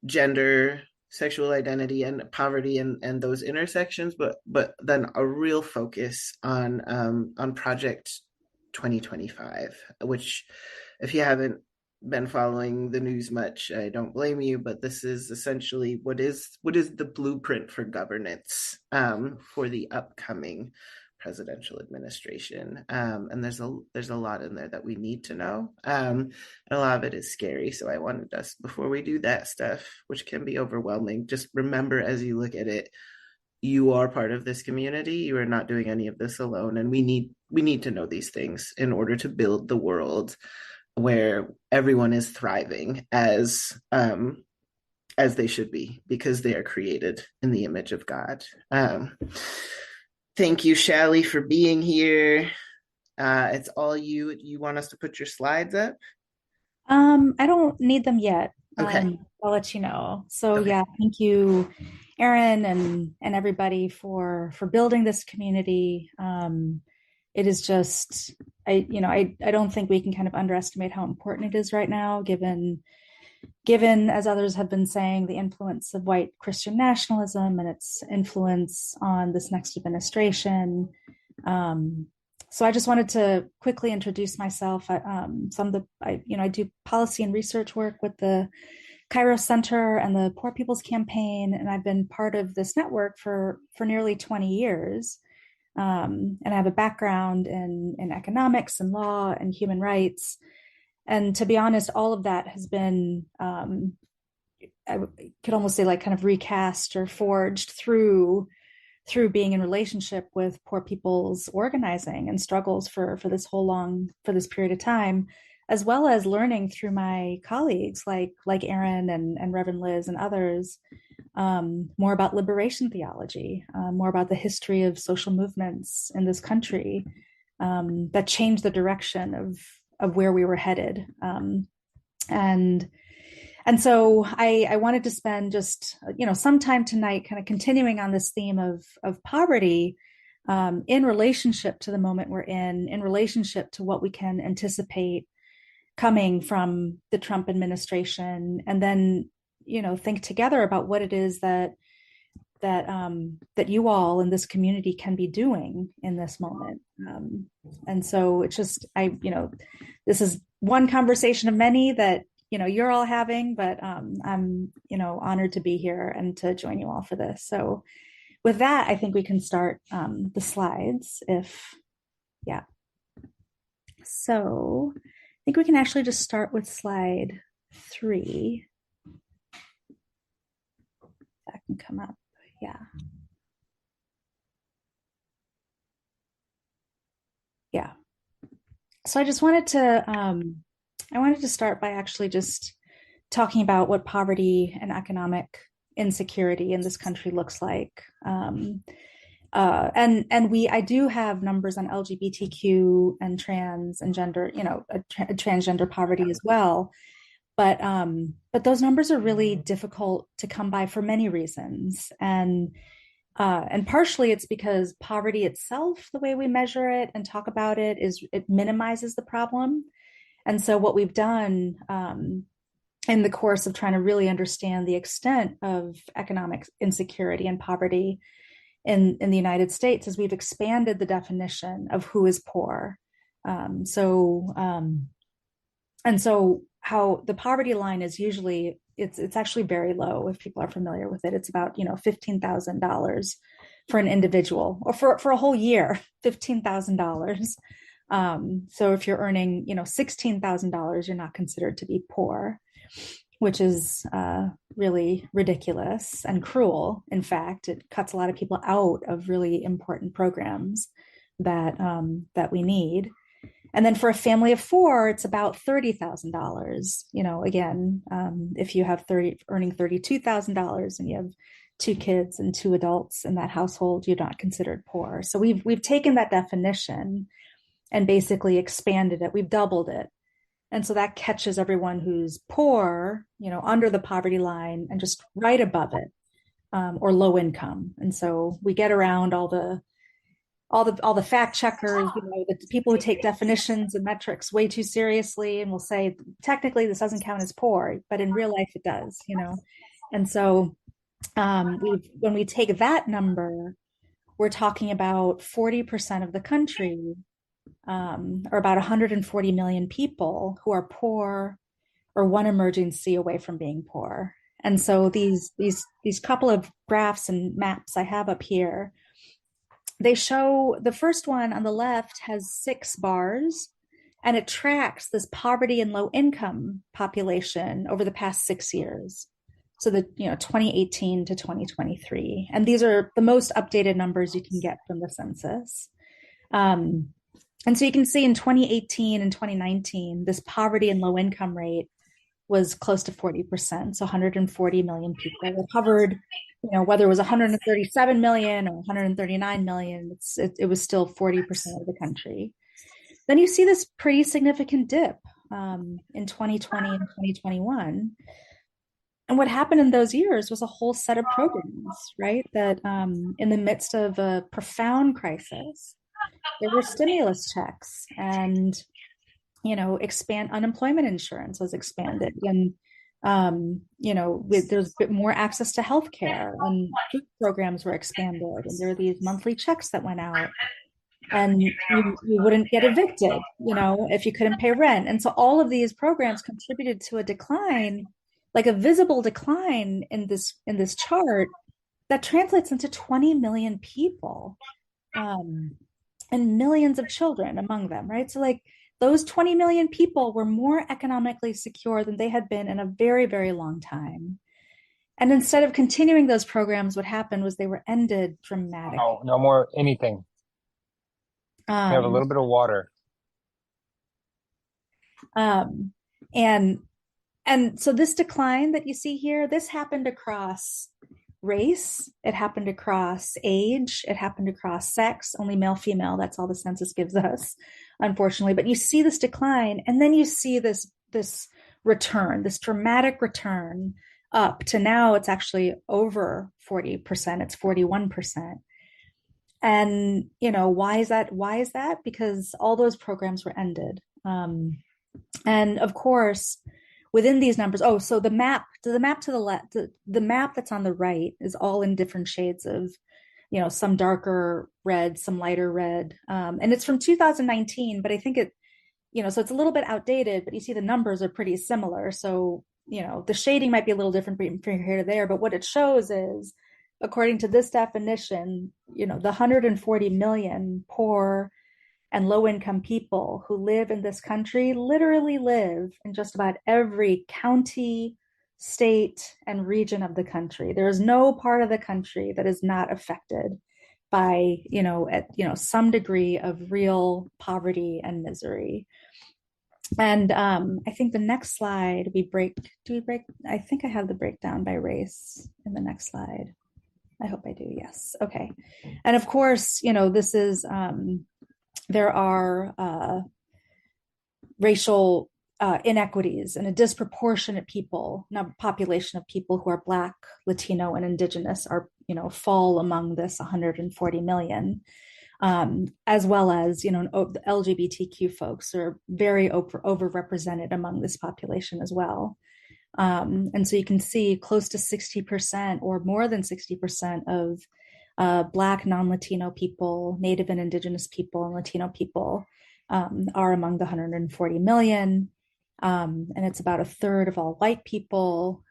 gender, sexual identity, and poverty, and those intersections, but then a real focus on Project 2025, which, if you haven't been following the news much, I don't blame you, but this is essentially what is the blueprint for governance for the upcoming presidential administration. And there's a lot in there that we need to know. And a lot of it is scary. So I wanted us, before we do that stuff, which can be overwhelming, just remember as you look at it, you are part of this community. You are not doing any of this alone. And we need to know these things in order to build the world where everyone is thriving as they should be, because they are created in the image of God. Thank you, Shailly, for being here. It's all you. You want us to put your slides up? I don't need them yet. Okay. I'll let you know. So Okay. yeah, thank you, Aaron and everybody for building this community. It is just I don't think we can kind of underestimate how important it is right now, given as others have been saying, the influence of white Christian nationalism and its influence on this next administration. So I just wanted to quickly introduce myself. I do policy and research work with the Kairos Center and the Poor People's Campaign, and I've been part of this network for nearly 20 years. And I have a background in economics and law and human rights. And to be honest, all of that has been, I could almost say, like kind of recast or forged through being in relationship with poor people's organizing and struggles for this period of time, as well as learning through my colleagues like Aaron and Reverend Liz and others, more about liberation theology, more about the history of social movements in this country that changed the direction of where we were headed. And so I wanted to spend just, some time tonight kind of continuing on this theme of poverty in relationship to the moment we're in relationship to what we can anticipate coming from the Trump administration, and then, think together about what it is that you all in this community can be doing in this moment. And so it's just, this is one conversation of many that, you're all having, but I'm, honored to be here and to join you all for this. So with that, I think we can start the slides yeah. So I think we can actually just start with slide 3. That can come up. Yeah. Yeah. So I just wanted to start by actually just talking about what poverty and economic insecurity in this country looks like. I do have numbers on LGBTQ and trans and gender, transgender poverty as well. But those numbers are really difficult to come by for many reasons. And partially it's because poverty itself, the way we measure it and talk about it, it minimizes the problem. And so what we've done in the course of trying to really understand the extent of economic insecurity and poverty in the United States is we've expanded the definition of who is poor. So how the poverty line is usually, it's actually very low if people are familiar with it. It's about, $15,000 for an individual, or for a whole year, $15,000. So if you're earning, $16,000, you're not considered to be poor, which is really ridiculous and cruel. In fact, it cuts a lot of people out of really important programs that we need. And then for a family of 4, it's about $30,000. Again, if you have earning $32,000 and you have 2 kids and 2 adults in that household, you're not considered poor. So we've taken that definition and basically expanded it. We've doubled it. And so that catches everyone who's poor, under the poverty line and just right above it, or low income. And so we get around all the fact checkers, the people who take definitions and metrics way too seriously and will say, technically this doesn't count as poor, but in real life it does, And so when we take that number, we're talking about 40% of the country, or about 140 million people who are poor or one emergency away from being poor. And so these couple of graphs and maps I have up here, they show, the first one on the left has 6 bars, and it tracks this poverty and low income population over the past 6 years. So 2018 to 2023. And these are the most updated numbers you can get from the census. And so you can see in 2018 and 2019, this poverty and low income rate was close to 40%. So 140 million people were covered, whether it was 137 million or 139 million, it was still 40% of the country. Then you see this pretty significant dip in 2020 and 2021. And what happened in those years was a whole set of programs, right? That in the midst of a profound crisis, there were stimulus checks and, unemployment insurance was expanded. And, there's a bit more access to healthcare, and food programs were expanded. And there were these monthly checks that went out, and you wouldn't get evicted, if you couldn't pay rent. And so all of these programs contributed to a decline, like a visible decline in this chart that translates into 20 million people. And millions of children among them, right? So those 20 million people were more economically secure than they had been in a very, very long time. And instead of continuing those programs, what happened was they were ended dramatically. No more anything. We have a little bit of water. And so this decline that you see here, this happened across race, it happened across age, it happened across sex, only male, female, that's all the census gives us, unfortunately. But you see this decline, and then you see this return, this dramatic return up to now it's actually over 40%, it's 41%. And, why is that? Because all those programs were ended. And of course, within these numbers, so the map to the left, the map that's on the right is all in different shades of, some darker red, some lighter red. And it's from 2019, but I think so it's a little bit outdated, but you see the numbers are pretty similar. So, the shading might be a little different from here to there, but what it shows is, according to this definition, the 140 million poor and low-income people who live in this country literally live in just about every county, state, and region of the country. There is no part of the country that is not affected by, some degree of real poverty and misery. And I think the next slide I think I have the breakdown by race in the next slide. I hope I do. Yes. Okay. And of course, this is, there are racial inequities and a disproportionate population of people who are Black, Latino, and Indigenous are, fall among this 140 million, as well as, the LGBTQ folks are very overrepresented among this population as well. And so you can see close to 60% or more than 60% of Black, non-Latino people, Native and Indigenous people, and Latino people are among the 140 million. And it's about a third of all white people,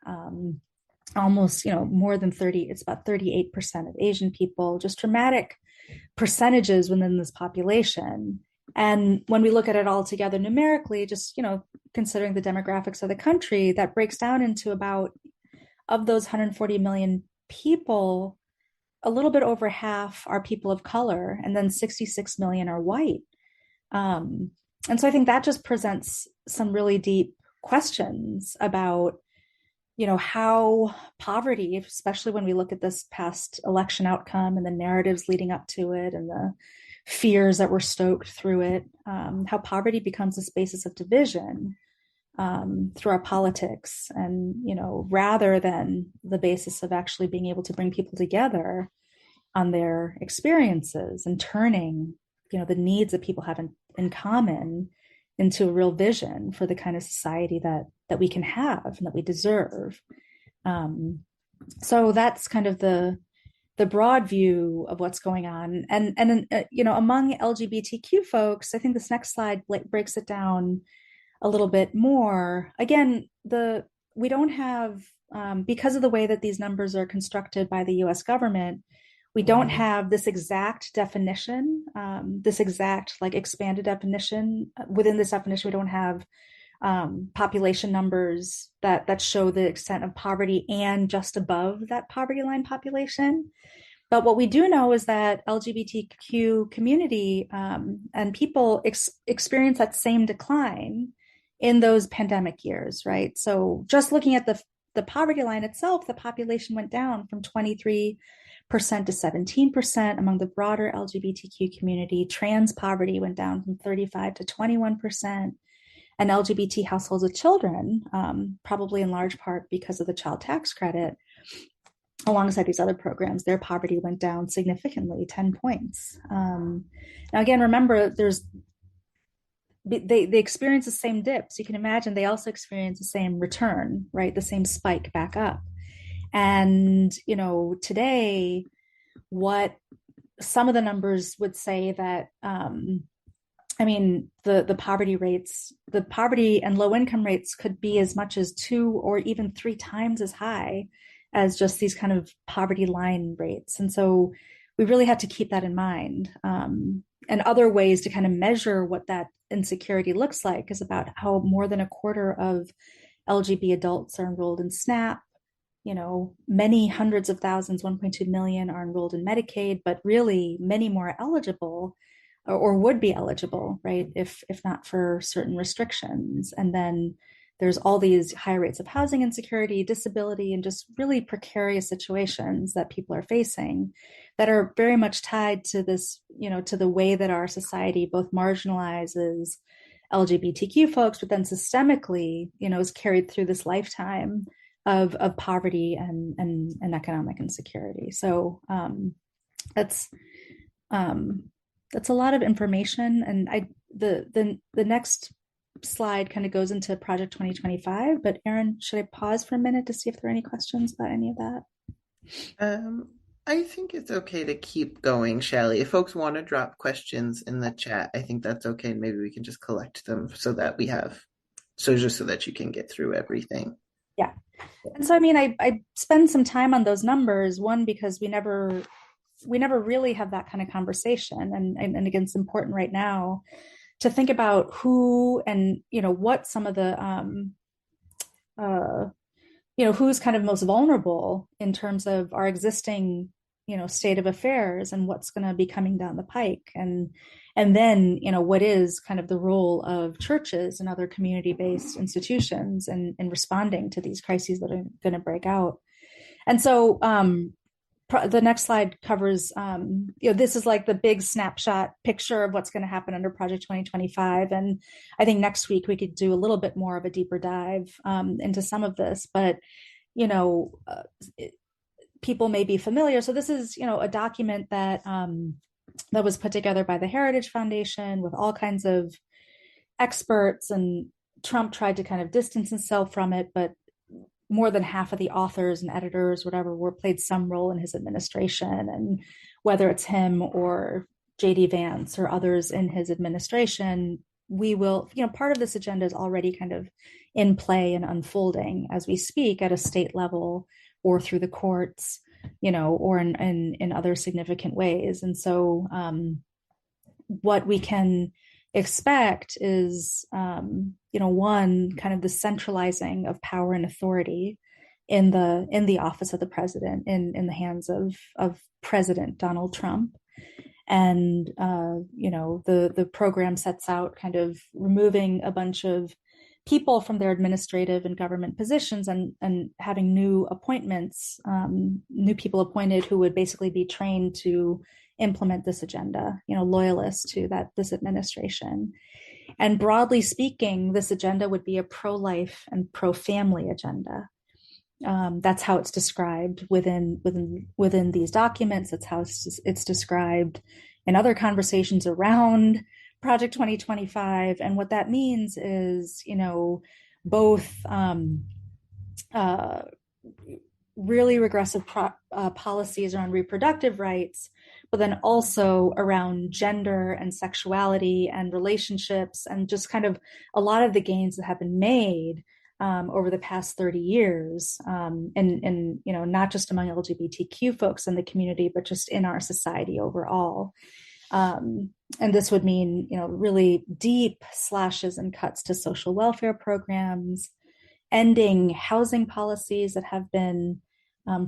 almost, more than 30, it's about 38% of Asian people, just dramatic percentages within this population. And when we look at it all together numerically, just, considering the demographics of the country, that breaks down into about, of those 140 million people, a little bit over half are people of color, and then 66 million are white. And so I think that just presents some really deep questions about, how poverty, especially when we look at this past election outcome and the narratives leading up to it and the fears that were stoked through it, how poverty becomes this basis of division through our politics, and rather than the basis of actually being able to bring people together on their experiences and turning the needs that people have in common into a real vision for the kind of society that we can have and that we deserve. So that's kind of the broad view of what's going on. And among LGBTQ folks, I think this next slide breaks it down a little bit more. Again, we don't have, because of the way that these numbers are constructed by the US government, we don't have this exact definition, this exact expanded definition. Within this definition, we don't have population numbers that show the extent of poverty and just above that poverty line population. But what we do know is that LGBTQ community and people experience that same decline in those pandemic years, right? So just looking at the poverty line itself, the population went down from 23% to 17% among the broader LGBTQ community. Trans poverty went down from 35% to 21%. And LGBT households with children, probably in large part because of the child tax credit, alongside these other programs, their poverty went down significantly, 10 points. Now, again, remember, they experience the same dips. You can imagine they also experience the same return, right? The same spike back up. And, today, what some of the numbers would say that, the poverty rates, the poverty and low income rates could be as much as 2 or even 3 times as high as just these kind of poverty line rates. And so we really have to keep that in mind. And other ways to kind of measure what that insecurity looks like is about how more than a quarter of LGBT adults are enrolled in SNAP. Many hundreds of thousands, 1.2 million are enrolled in Medicaid, but really many more are eligible or would be eligible, right, if not for certain restrictions. And then there's all these high rates of housing insecurity, disability, and just really precarious situations that people are facing that are very much tied to this, to the way that our society both marginalizes LGBTQ folks, but then systemically, is carried through this lifetime of poverty and economic insecurity. So that's a lot of information. And the next slide kind of goes into Project 2025, but Erin, should I pause for a minute to see if there are any questions about any of that? I think it's okay to keep going, Shailly. If folks want to drop questions in the chat, I think that's okay. Maybe we can just collect them so that we have, so just so that you can get through everything. Yeah. And so, I mean, I spend some time on those numbers, one, because we never really have that kind of conversation. And again, it's important right now to think about who and, what some of the, uh, who's kind of most vulnerable in terms of our existing, state of affairs and what's going to be coming down the pike. And then, what is kind of the role of churches and other community-based institutions in responding to these crises that are going to break out. And so, the next slide covers, this is like the big snapshot picture of what's going to happen under Project 2025. And I think next week we could do a little bit more of a deeper dive into some of this, but, people may be familiar. So this is, a document that that was put together by the Heritage Foundation with all kinds of experts, and Trump tried to kind of distance himself from it, but more than half of the authors and editors, whatever, played some role in his administration. And whether it's him or J.D. Vance or others in his administration, we will, part of this agenda is already kind of in play and unfolding as we speak at a state level or through the courts, or in other significant ways. And so what we can expect is, one, kind of the centralizing of power and authority in the office of the president in the hands of President Donald Trump. And the program sets out kind of removing a bunch of people from their administrative and government positions and having new appointments, new people appointed who would basically be trained to implement this agenda, loyalists to this administration. And broadly speaking, this agenda would be a pro-life and pro-family agenda. That's how it's described within these documents. That's how it's described in other conversations around Project 2025. And what that means is, both really regressive policies around reproductive rights, but then also around gender and sexuality and relationships, and just kind of a lot of the gains that have been made over the past 30 years, and not just among LGBTQ folks in the community, but just in our society overall. And this would mean, really deep slashes and cuts to social welfare programs, ending housing policies that have been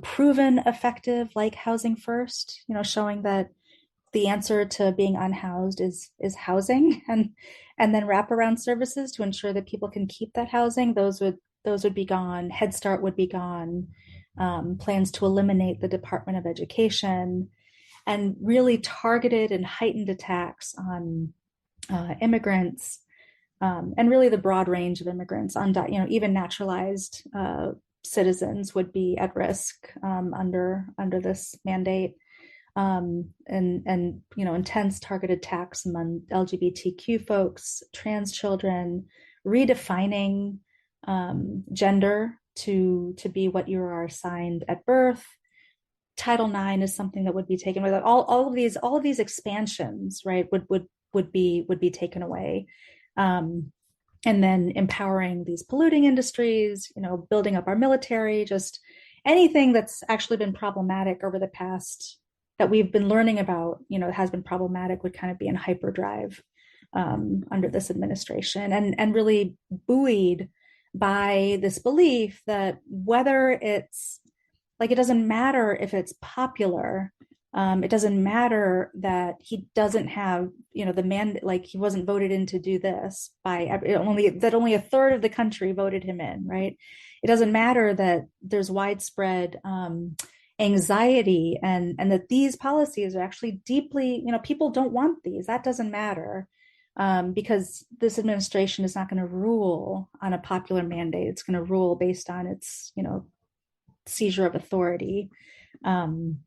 proven effective, like Housing First, showing that the answer to being unhoused is housing, and then wraparound services to ensure that people can keep that housing. Those would be gone. Head Start would be gone. Plans to eliminate the Department of Education, and really targeted and heightened attacks on immigrants, and really the broad range of immigrants. Even naturalized citizens would be at risk under this mandate. And intense targeted attacks among LGBTQ folks, trans children, redefining gender to be what you are assigned at birth. Title IX is something that would be taken away. All of these expansions, right, would be taken away. And then empowering these polluting industries, building up our military, just anything that's actually been problematic over the past, that we've been learning about, has been problematic, would kind of be in hyperdrive under this administration, and really buoyed by this belief that whether it's like, it doesn't matter if it's popular, it doesn't matter that he doesn't have, the man, like he wasn't voted in to do this by only a third of the country voted him in, right? It doesn't matter that there's widespread anxiety and that these policies are actually deeply, people don't want these. That doesn't matter, because this administration is not going to rule on a popular mandate. It's going to rule based on its, seizure of authority. And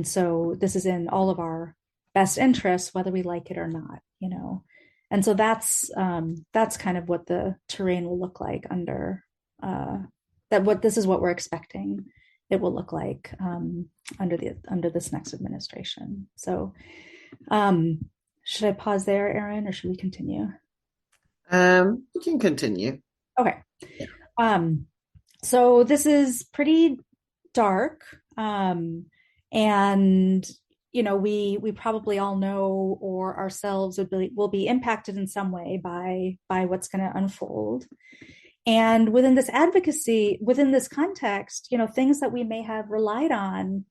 so this is in all of our best interests, whether we like it or not, And so that's kind of what the terrain will look like under this is what we're expecting look like under this next administration. So should I pause there, Erin, or should we continue? We can continue. Okay. So this is pretty dark. And we probably all know, or ourselves will be impacted in some way by what's going to unfold. And within this advocacy, within this context, things that we may have relied on,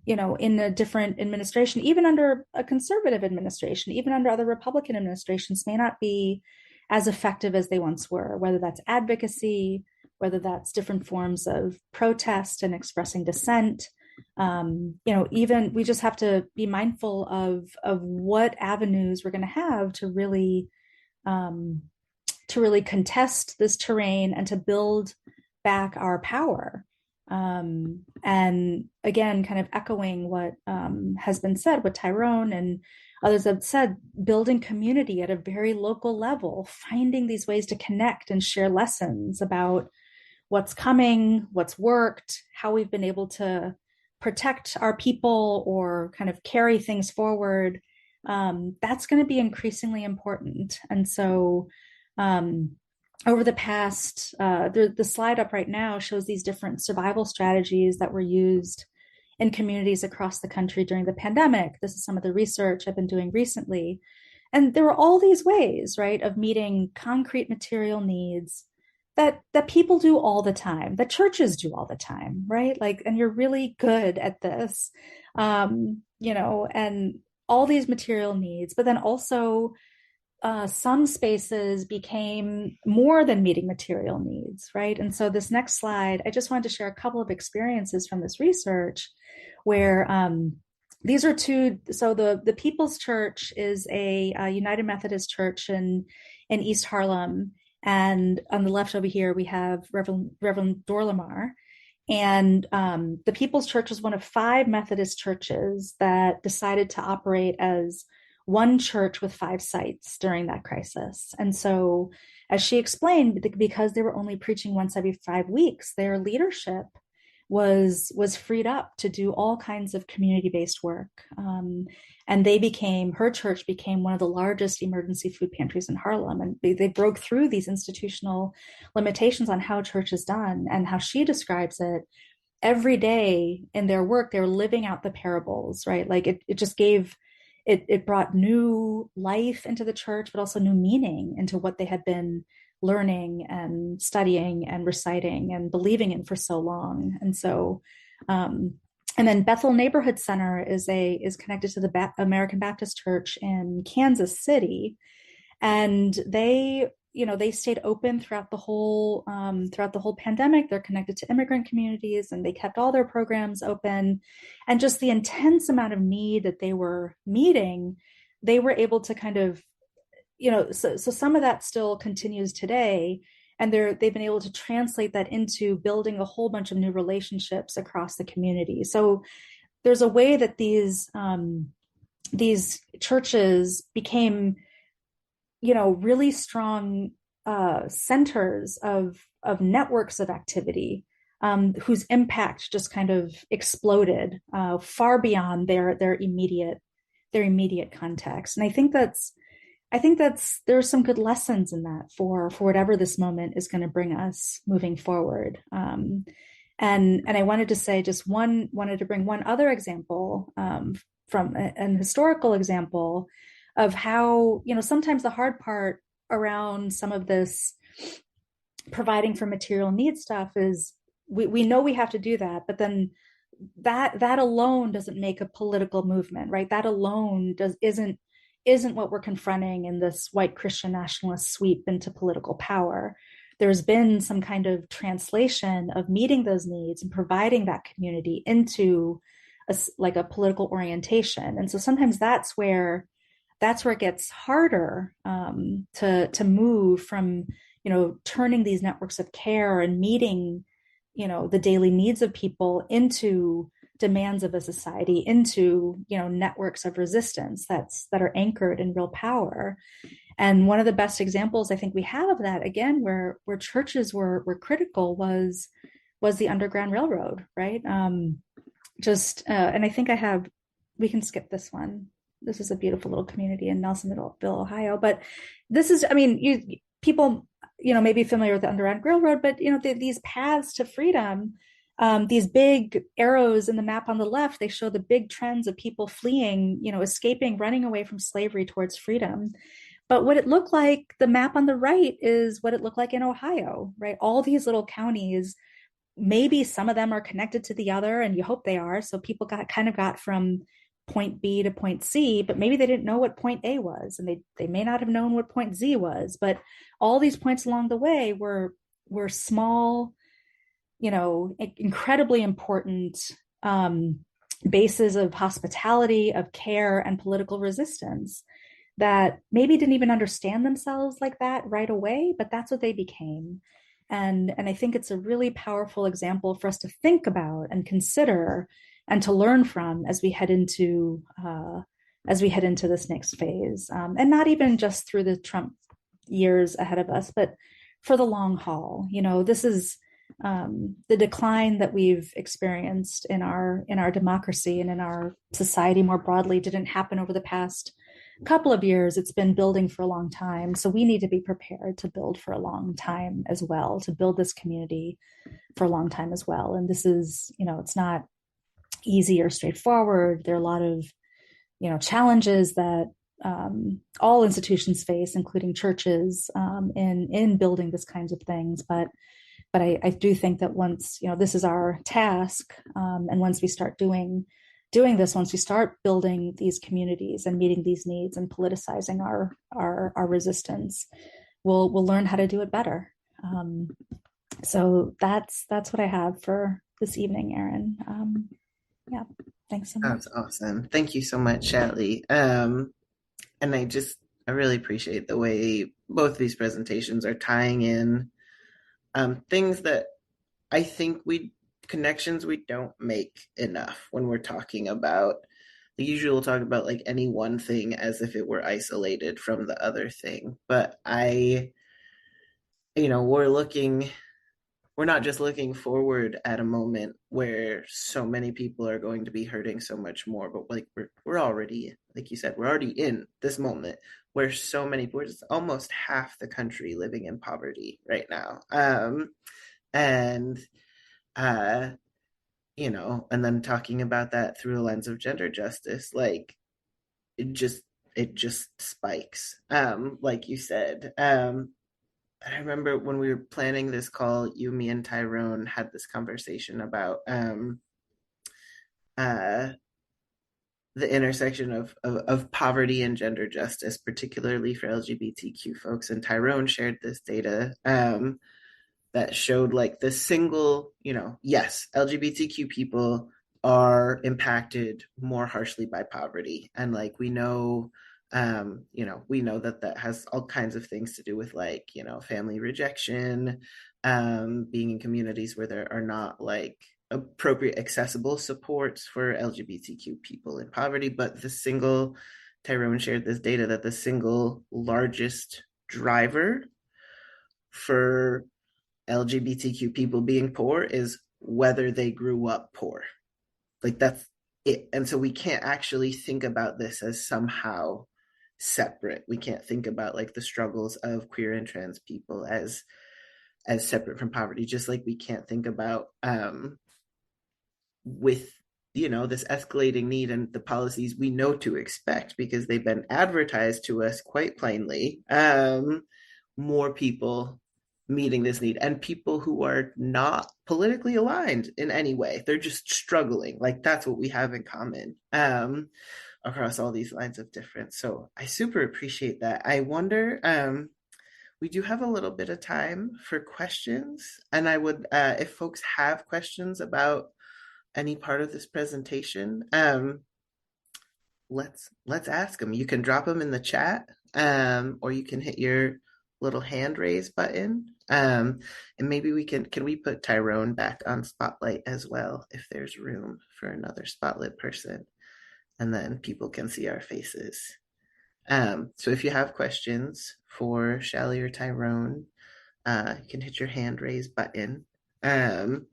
in a different administration, even under a conservative administration, even under other Republican administrations, may not be as effective as they once were, whether that's advocacy, whether that's different forms of protest and expressing dissent. Even we just have to be mindful of what avenues we're going to have to really contest this terrain and to build back our power. And again, kind of echoing what has been said, what TyrONE and others have said, building community at a very local level, finding these ways to connect and share lessons about what's coming, what's worked, how we've been able to protect our people or kind of carry things forward. That's going to be increasingly important. And so over the past, the slide up right now shows these different survival strategies that were used in communities across the country during the pandemic. This is some of the research I've been doing recently. And there were all these ways, right, of meeting concrete material needs that people do all the time, that churches do all the time, right? And you're really good at this, and all these material needs, but then also some spaces became more than meeting material needs, right? And so this next slide, I just wanted to share a couple of experiences from this research where these are two. So the People's Church is a United Methodist church in East Harlem. And on the left over here, we have Reverend Dorlamar. And the People's Church is one of 5 Methodist churches that decided to operate as one church with 5 sites during that crisis. And so, as she explained, because they were only preaching once every 5 weeks, their leadership was freed up to do all kinds of community-based work. And her church became one of the largest emergency food pantries in Harlem. And they broke through these institutional limitations on how church is done. And how she describes it, every day in their work, they're living out the parables, right? It just gave, it brought new life into the church, but also new meaning into what they had been learning and studying and reciting and believing in for so long. And so, and then Bethel Neighborhood Center is connected to the American Baptist Church in Kansas City, and they stayed open throughout the whole pandemic. They're connected to immigrant communities, and they kept all their programs open. And just the intense amount of need that they were meeting, they were able to kind of, so some of that still continues today. And they've been able to translate that into building a whole bunch of new relationships across the community. So there's a way that these churches became, really strong centers of networks of activity, whose impact just kind of exploded far beyond their immediate context. And I think there's some good lessons in that for whatever this moment is going to bring us moving forward. And I wanted to bring one other example from an historical example of how, sometimes the hard part around some of this providing for material needs stuff is we know we have to do that, but then that alone doesn't make a political movement, right? That alone isn't what we're confronting in this white Christian nationalist sweep into political power. There's been some kind of translation of meeting those needs and providing that community into a political orientation. And so sometimes that's where it gets harder to move from, turning these networks of care and meeting, the daily needs of people into demands of a society, into networks of resistance that are anchored in real power. And one of the best examples I think we have of that, again, where churches were critical, was was the Underground Railroad, right? And I think we can skip this one. This is a beautiful little community in Nelsonville, Ohio. But this is, I mean, people, may be familiar with the Underground Railroad, but, these paths to freedom, these big arrows in the map on the left, they show the big trends of people fleeing, escaping, running away from slavery towards freedom. But what it looked like, the map on the right is what it looked like in Ohio, right? All these little counties, maybe some of them are connected to the other, and you hope they are. So people got from point B to point C, but maybe they didn't know what point A was, and they may not have known what point Z was. But all these points along the way were small, incredibly important bases of hospitality, of care, and political resistance that maybe didn't even understand themselves like that right away, but that's what they became. And I think it's a really powerful example for us to think about and consider and to learn from as we head into this next phase, and not even just through the Trump years ahead of us, but for the long haul. This is the decline that we've experienced in our democracy and in our society more broadly didn't happen over the past couple of years. It's been building for a long time. So we need to be prepared to build for a long time as well, to build this community for a long time as well. And this is, it's not easy or straightforward. There are a lot of, challenges that all institutions face, including churches, in building this kinds of things. But I do think that once, this is our task, and once we start doing this, once we start building these communities and meeting these needs and politicizing our resistance, we'll learn how to do it better. So that's what I have for this evening, Erin. Yeah, thanks so much. That's awesome. Thank you so much, Shailly. And I really appreciate the way both these presentations are tying in things that I think connections we don't make enough when we're talking about. Usually we'll talk about like any one thing as if it were isolated from the other thing. But we're not just looking forward at a moment where so many people are going to be hurting so much more, but like we're already, like you said, we're already in this moment where so many people, just almost half the country living in poverty right now. And and then talking about that through a lens of gender justice, like it just spikes. Like you said. I remember when we were planning this call, you, me, and TyrONE had this conversation about the intersection of poverty and gender justice, particularly for LGBTQ folks. And TyrONE shared this data that showed like the single, yes, LGBTQ people are impacted more harshly by poverty. And like we know that has all kinds of things to do with like, family rejection, being in communities where there are not like appropriate accessible supports for LGBTQ people in poverty. But TyrONE shared this data that the single largest driver for LGBTQ people being poor is whether they grew up poor. Like that's it. And so we can't actually think about this as somehow separate. We can't think about like the struggles of queer and trans people as separate from poverty, just like we can't think about with this escalating need and the policies we know to expect because they've been advertised to us quite plainly, more people meeting this need, and people who are not politically aligned in any way. They're just struggling. Like that's what we have in common across all these lines of difference. So I super appreciate that. I wonder, we do have a little bit of time for questions, and I would, if folks have questions about any part of this presentation, let's ask them. You can drop them in the chat, or you can hit your little hand raise button, and maybe can we put TyrONE back on spotlight as well if there's room for another spotlight person, and then people can see our faces. So if you have questions for Shailly or TyrONE, you can hit your hand raise button. Um,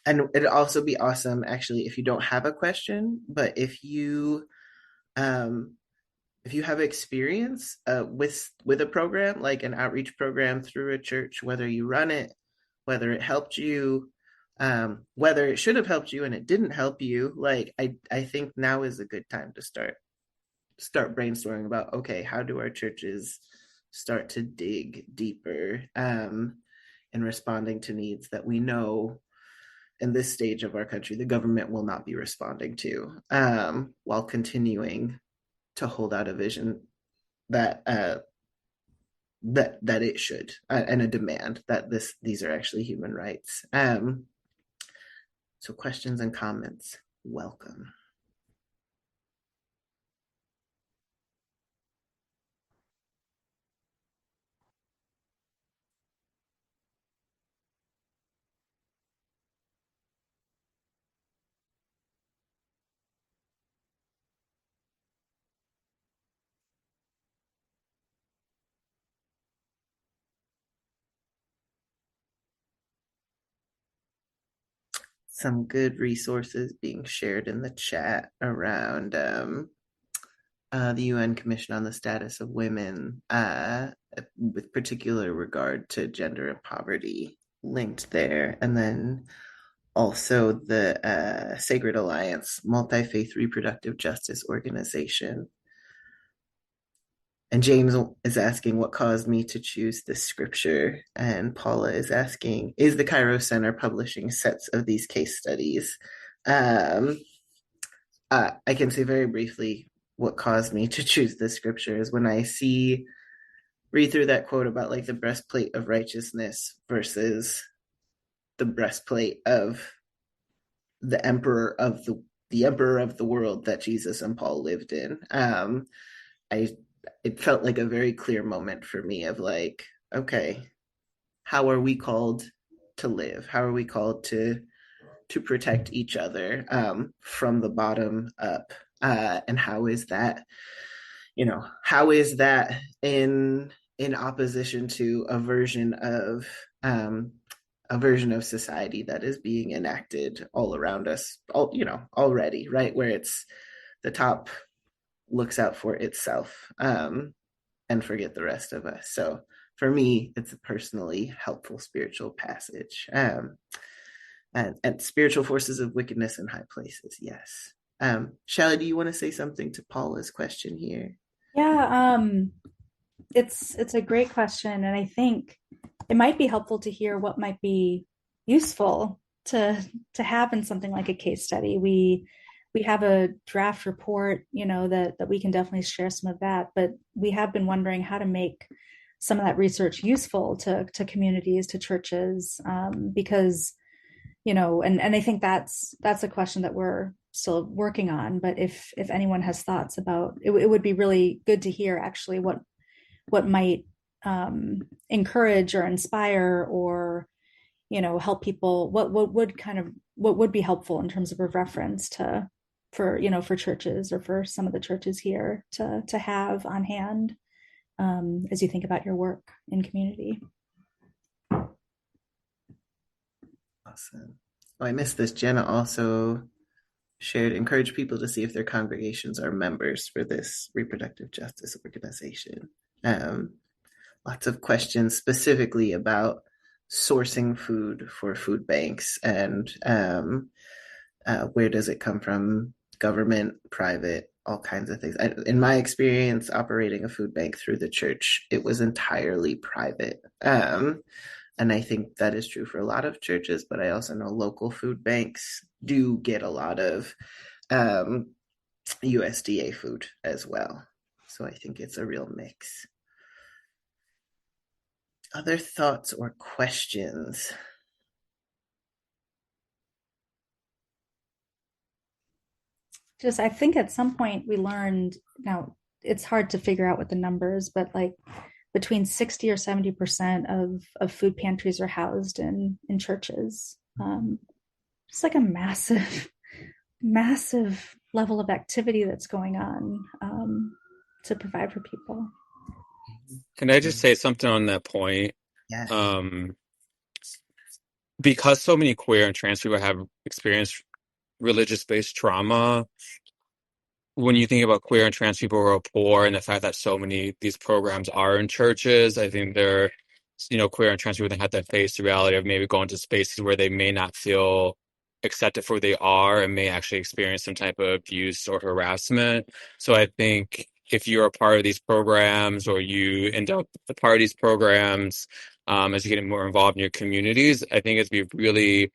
and it'd also be awesome, actually, if you don't have a question, but um, if you have experience with a program, like an outreach program through a church, whether you run it, whether it helped you, whether it should have helped you and it didn't help you, like I think now is a good time to start brainstorming about, okay, how do our churches start to dig deeper in responding to needs that we know in this stage of our country the government will not be responding to, while continuing to hold out a vision that that it should, and a demand that these are actually human rights. So questions and comments, welcome. Some good resources being shared in the chat around the UN Commission on the Status of Women, with particular regard to gender and poverty, linked there. And then also the Sacred Alliance Multi-Faith Reproductive Justice Organization. And James is asking what caused me to choose this scripture. And Paula is asking, is the Kairos Center publishing sets of these case studies? I can say very briefly what caused me to choose this scripture is when I read through that quote about like the breastplate of righteousness versus the breastplate of the emperor of the emperor of the world that Jesus and Paul lived in. It felt like a very clear moment for me of like, okay, how are we called to live? How are we called to protect each other from the bottom up? And how is that, in opposition to a version of society that is being enacted all around us, already, right? Where it's the top looks out for itself and forget the rest of us. So for me, it's a personally helpful spiritual passage. And spiritual forces of wickedness in high places, yes. Shailly, do you want to say something to Paula's question here? Yeah, it's a great question, and I think it might be helpful to hear what might be useful to have in something like a case study. We have a draft report, that we can definitely share some of that, but we have been wondering how to make some of that research useful to communities, to churches, because and I think that's a question that we're still working on. But if anyone has thoughts about it, it would be really good to hear actually what might encourage or inspire or help people, what would be helpful in terms of a reference for churches or for some of the churches here to have on hand as you think about your work in community. Awesome. Oh, I missed this. Jenna also shared, encourage people to see if their congregations are members for this reproductive justice organization. Lots of questions specifically about sourcing food for food banks and where does it come from, government, private, all kinds of things. In my experience operating a food bank through the church, it was entirely private. And I think that is true for a lot of churches, but I also know local food banks do get a lot of USDA food as well. So I think it's a real mix. Other thoughts or questions? I think at some point we learned, now it's hard to figure out what the numbers, but like between 60 or 70% of food pantries are housed in churches. It's like a massive level of activity that's going on to provide for people. Can I just say something on that point? Yes. because so many queer and trans people have experienced religious-based trauma, when you think about queer and trans people who are poor and the fact that so many these programs are in churches, I think they're, queer and trans people that have to face the reality of maybe going to spaces where they may not feel accepted for who they are and may actually experience some type of abuse or harassment. So I think if you're a part of these programs or you end up a part of these programs, as you get more involved in your communities, I think it'd be really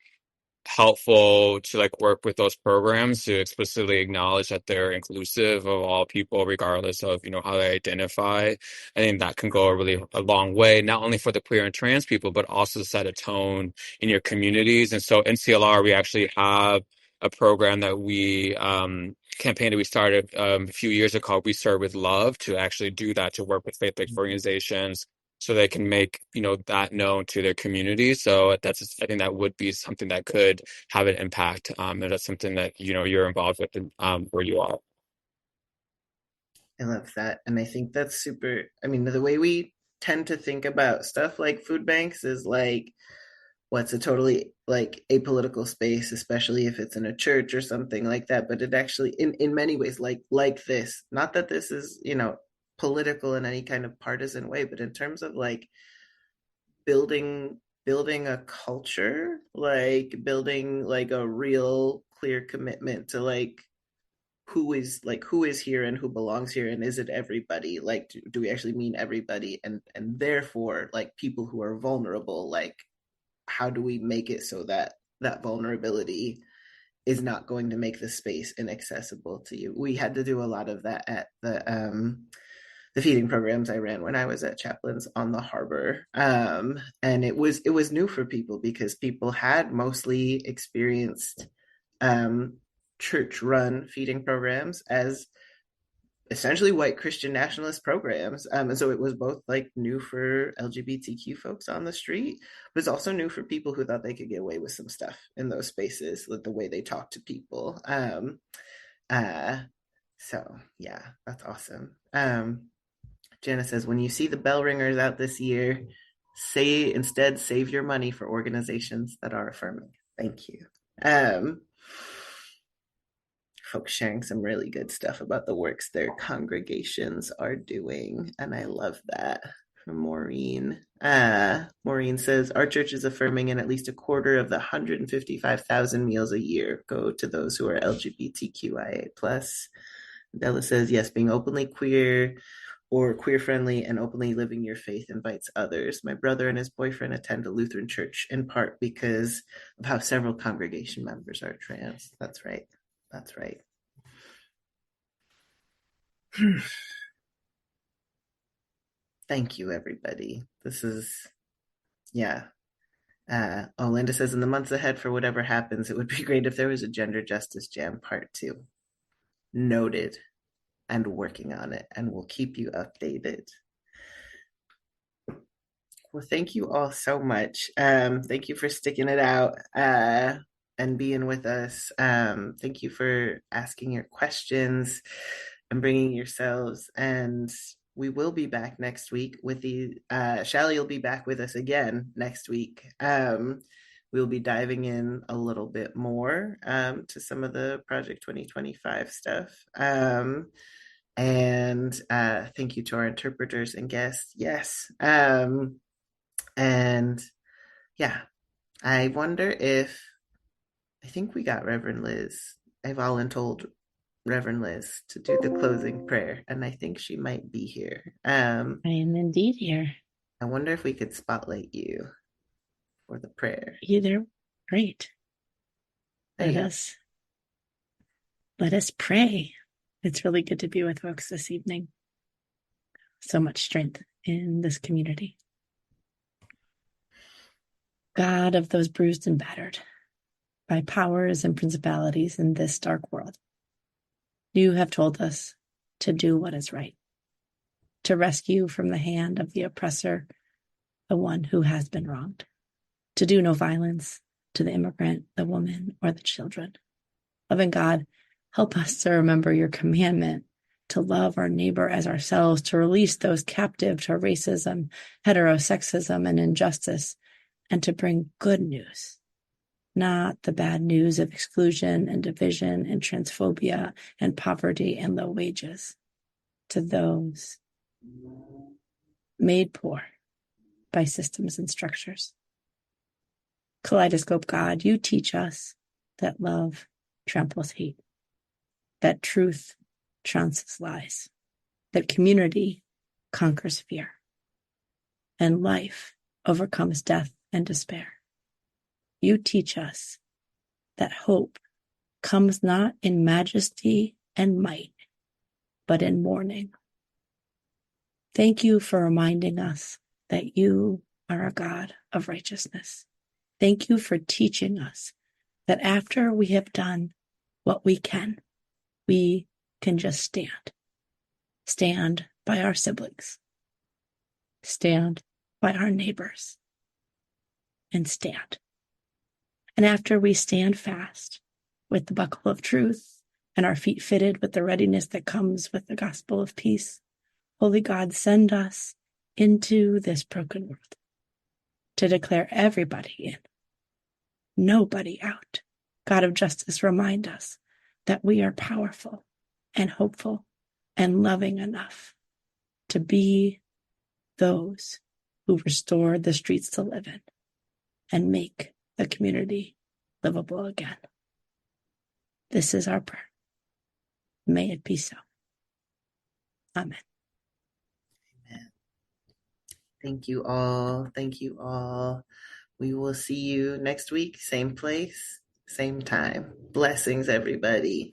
helpful to like work with those programs to explicitly acknowledge that they're inclusive of all people regardless of how they identify. I think that can go a long way, not only for the queer and trans people but also set a tone in your communities. And so in CLR we actually have a program that we campaign that we started a few years ago called We Serve with Love, to actually do that, to work with faith-based organizations so they can make that known to their community. So I think that would be something that could have an impact, and that's something that you're involved with where you are. I love that. And I think that's super. I mean, the way we tend to think about stuff like food banks is like, what's a totally like apolitical space, especially if it's in a church or something like that. But it actually, in many ways, like this, not that this is, political in any kind of partisan way, but in terms of like building a culture, like building like a real clear commitment to like who is here and who belongs here, and is it everybody, like do we actually mean everybody, and therefore like people who are vulnerable, like how do we make it so that that vulnerability is not going to make the space inaccessible to you. We had to do a lot of that at the feeding programs I ran when I was at Chaplains on the Harbor. And it was new for people because people had mostly experienced church-run feeding programs as essentially white Christian nationalist programs. And so it was both like new for LGBTQ folks on the street, but it's also new for people who thought they could get away with some stuff in those spaces, like the way they talk to people. So yeah, that's awesome. Jana says, when you see the bell ringers out this year, instead save your money for organizations that are affirming. Thank you. Folks sharing some really good stuff about the works their congregations are doing, and I love that. From Maureen. Maureen says, our church is affirming, and at least a quarter of the 155,000 meals a year go to those who are LGBTQIA+. Della says, yes, being openly queer or queer friendly and openly living your faith invites others. My brother and his boyfriend attend a Lutheran church in part because of how several congregation members are trans. That's right. That's right. Thank you, everybody. This is, yeah. Linda says, in the months ahead, for whatever happens, it would be great if there was a gender justice jam part 2. Noted. And working on it, and we'll keep you updated. Well, thank you all so much. Thank you for sticking it out and being with us. Thank you for asking your questions and bringing yourselves. And we will be back next week with Shailly will be back with us again next week. We'll be diving in a little bit more to some of the Project 2025 stuff. And thank you to our interpreters and guests. Yes. And yeah, I wonder if, I think we got Reverend Liz. I voluntold Reverend Liz to do the closing prayer, and I think she might be here. I am indeed here. I wonder if we could spotlight you for the prayer. Either, great. Let us pray. It's really good to be with folks this evening. So much strength in this community. God of those bruised and battered by powers and principalities in this dark world, you have told us to do what is right, to rescue from the hand of the oppressor the one who has been wronged, to do no violence to the immigrant, the woman, or the children. Loving God, help us to remember your commandment to love our neighbor as ourselves, to release those captive to racism, heterosexism, and injustice, and to bring good news, not the bad news of exclusion and division and transphobia and poverty and low wages, to those made poor by systems and structures. Kaleidoscope God, you teach us that love tramples hate, that truth trounces lies, that community conquers fear, and life overcomes death and despair. You teach us that hope comes not in majesty and might, but in mourning. Thank you for reminding us that you are a God of righteousness. Thank you for teaching us that after we have done what we can just stand. Stand by our siblings. Stand by our neighbors. And stand. And after we stand fast with the buckle of truth and our feet fitted with the readiness that comes with the gospel of peace, Holy God, send us into this broken world to declare everybody in, nobody out. God of justice, remind us that we are powerful and hopeful and loving enough to be those who restore the streets to live in and make the community livable again. This is our prayer. May it be so. Amen. Amen. Thank you all. Thank you all. We will see you next week, same place, same time. Blessings, everybody.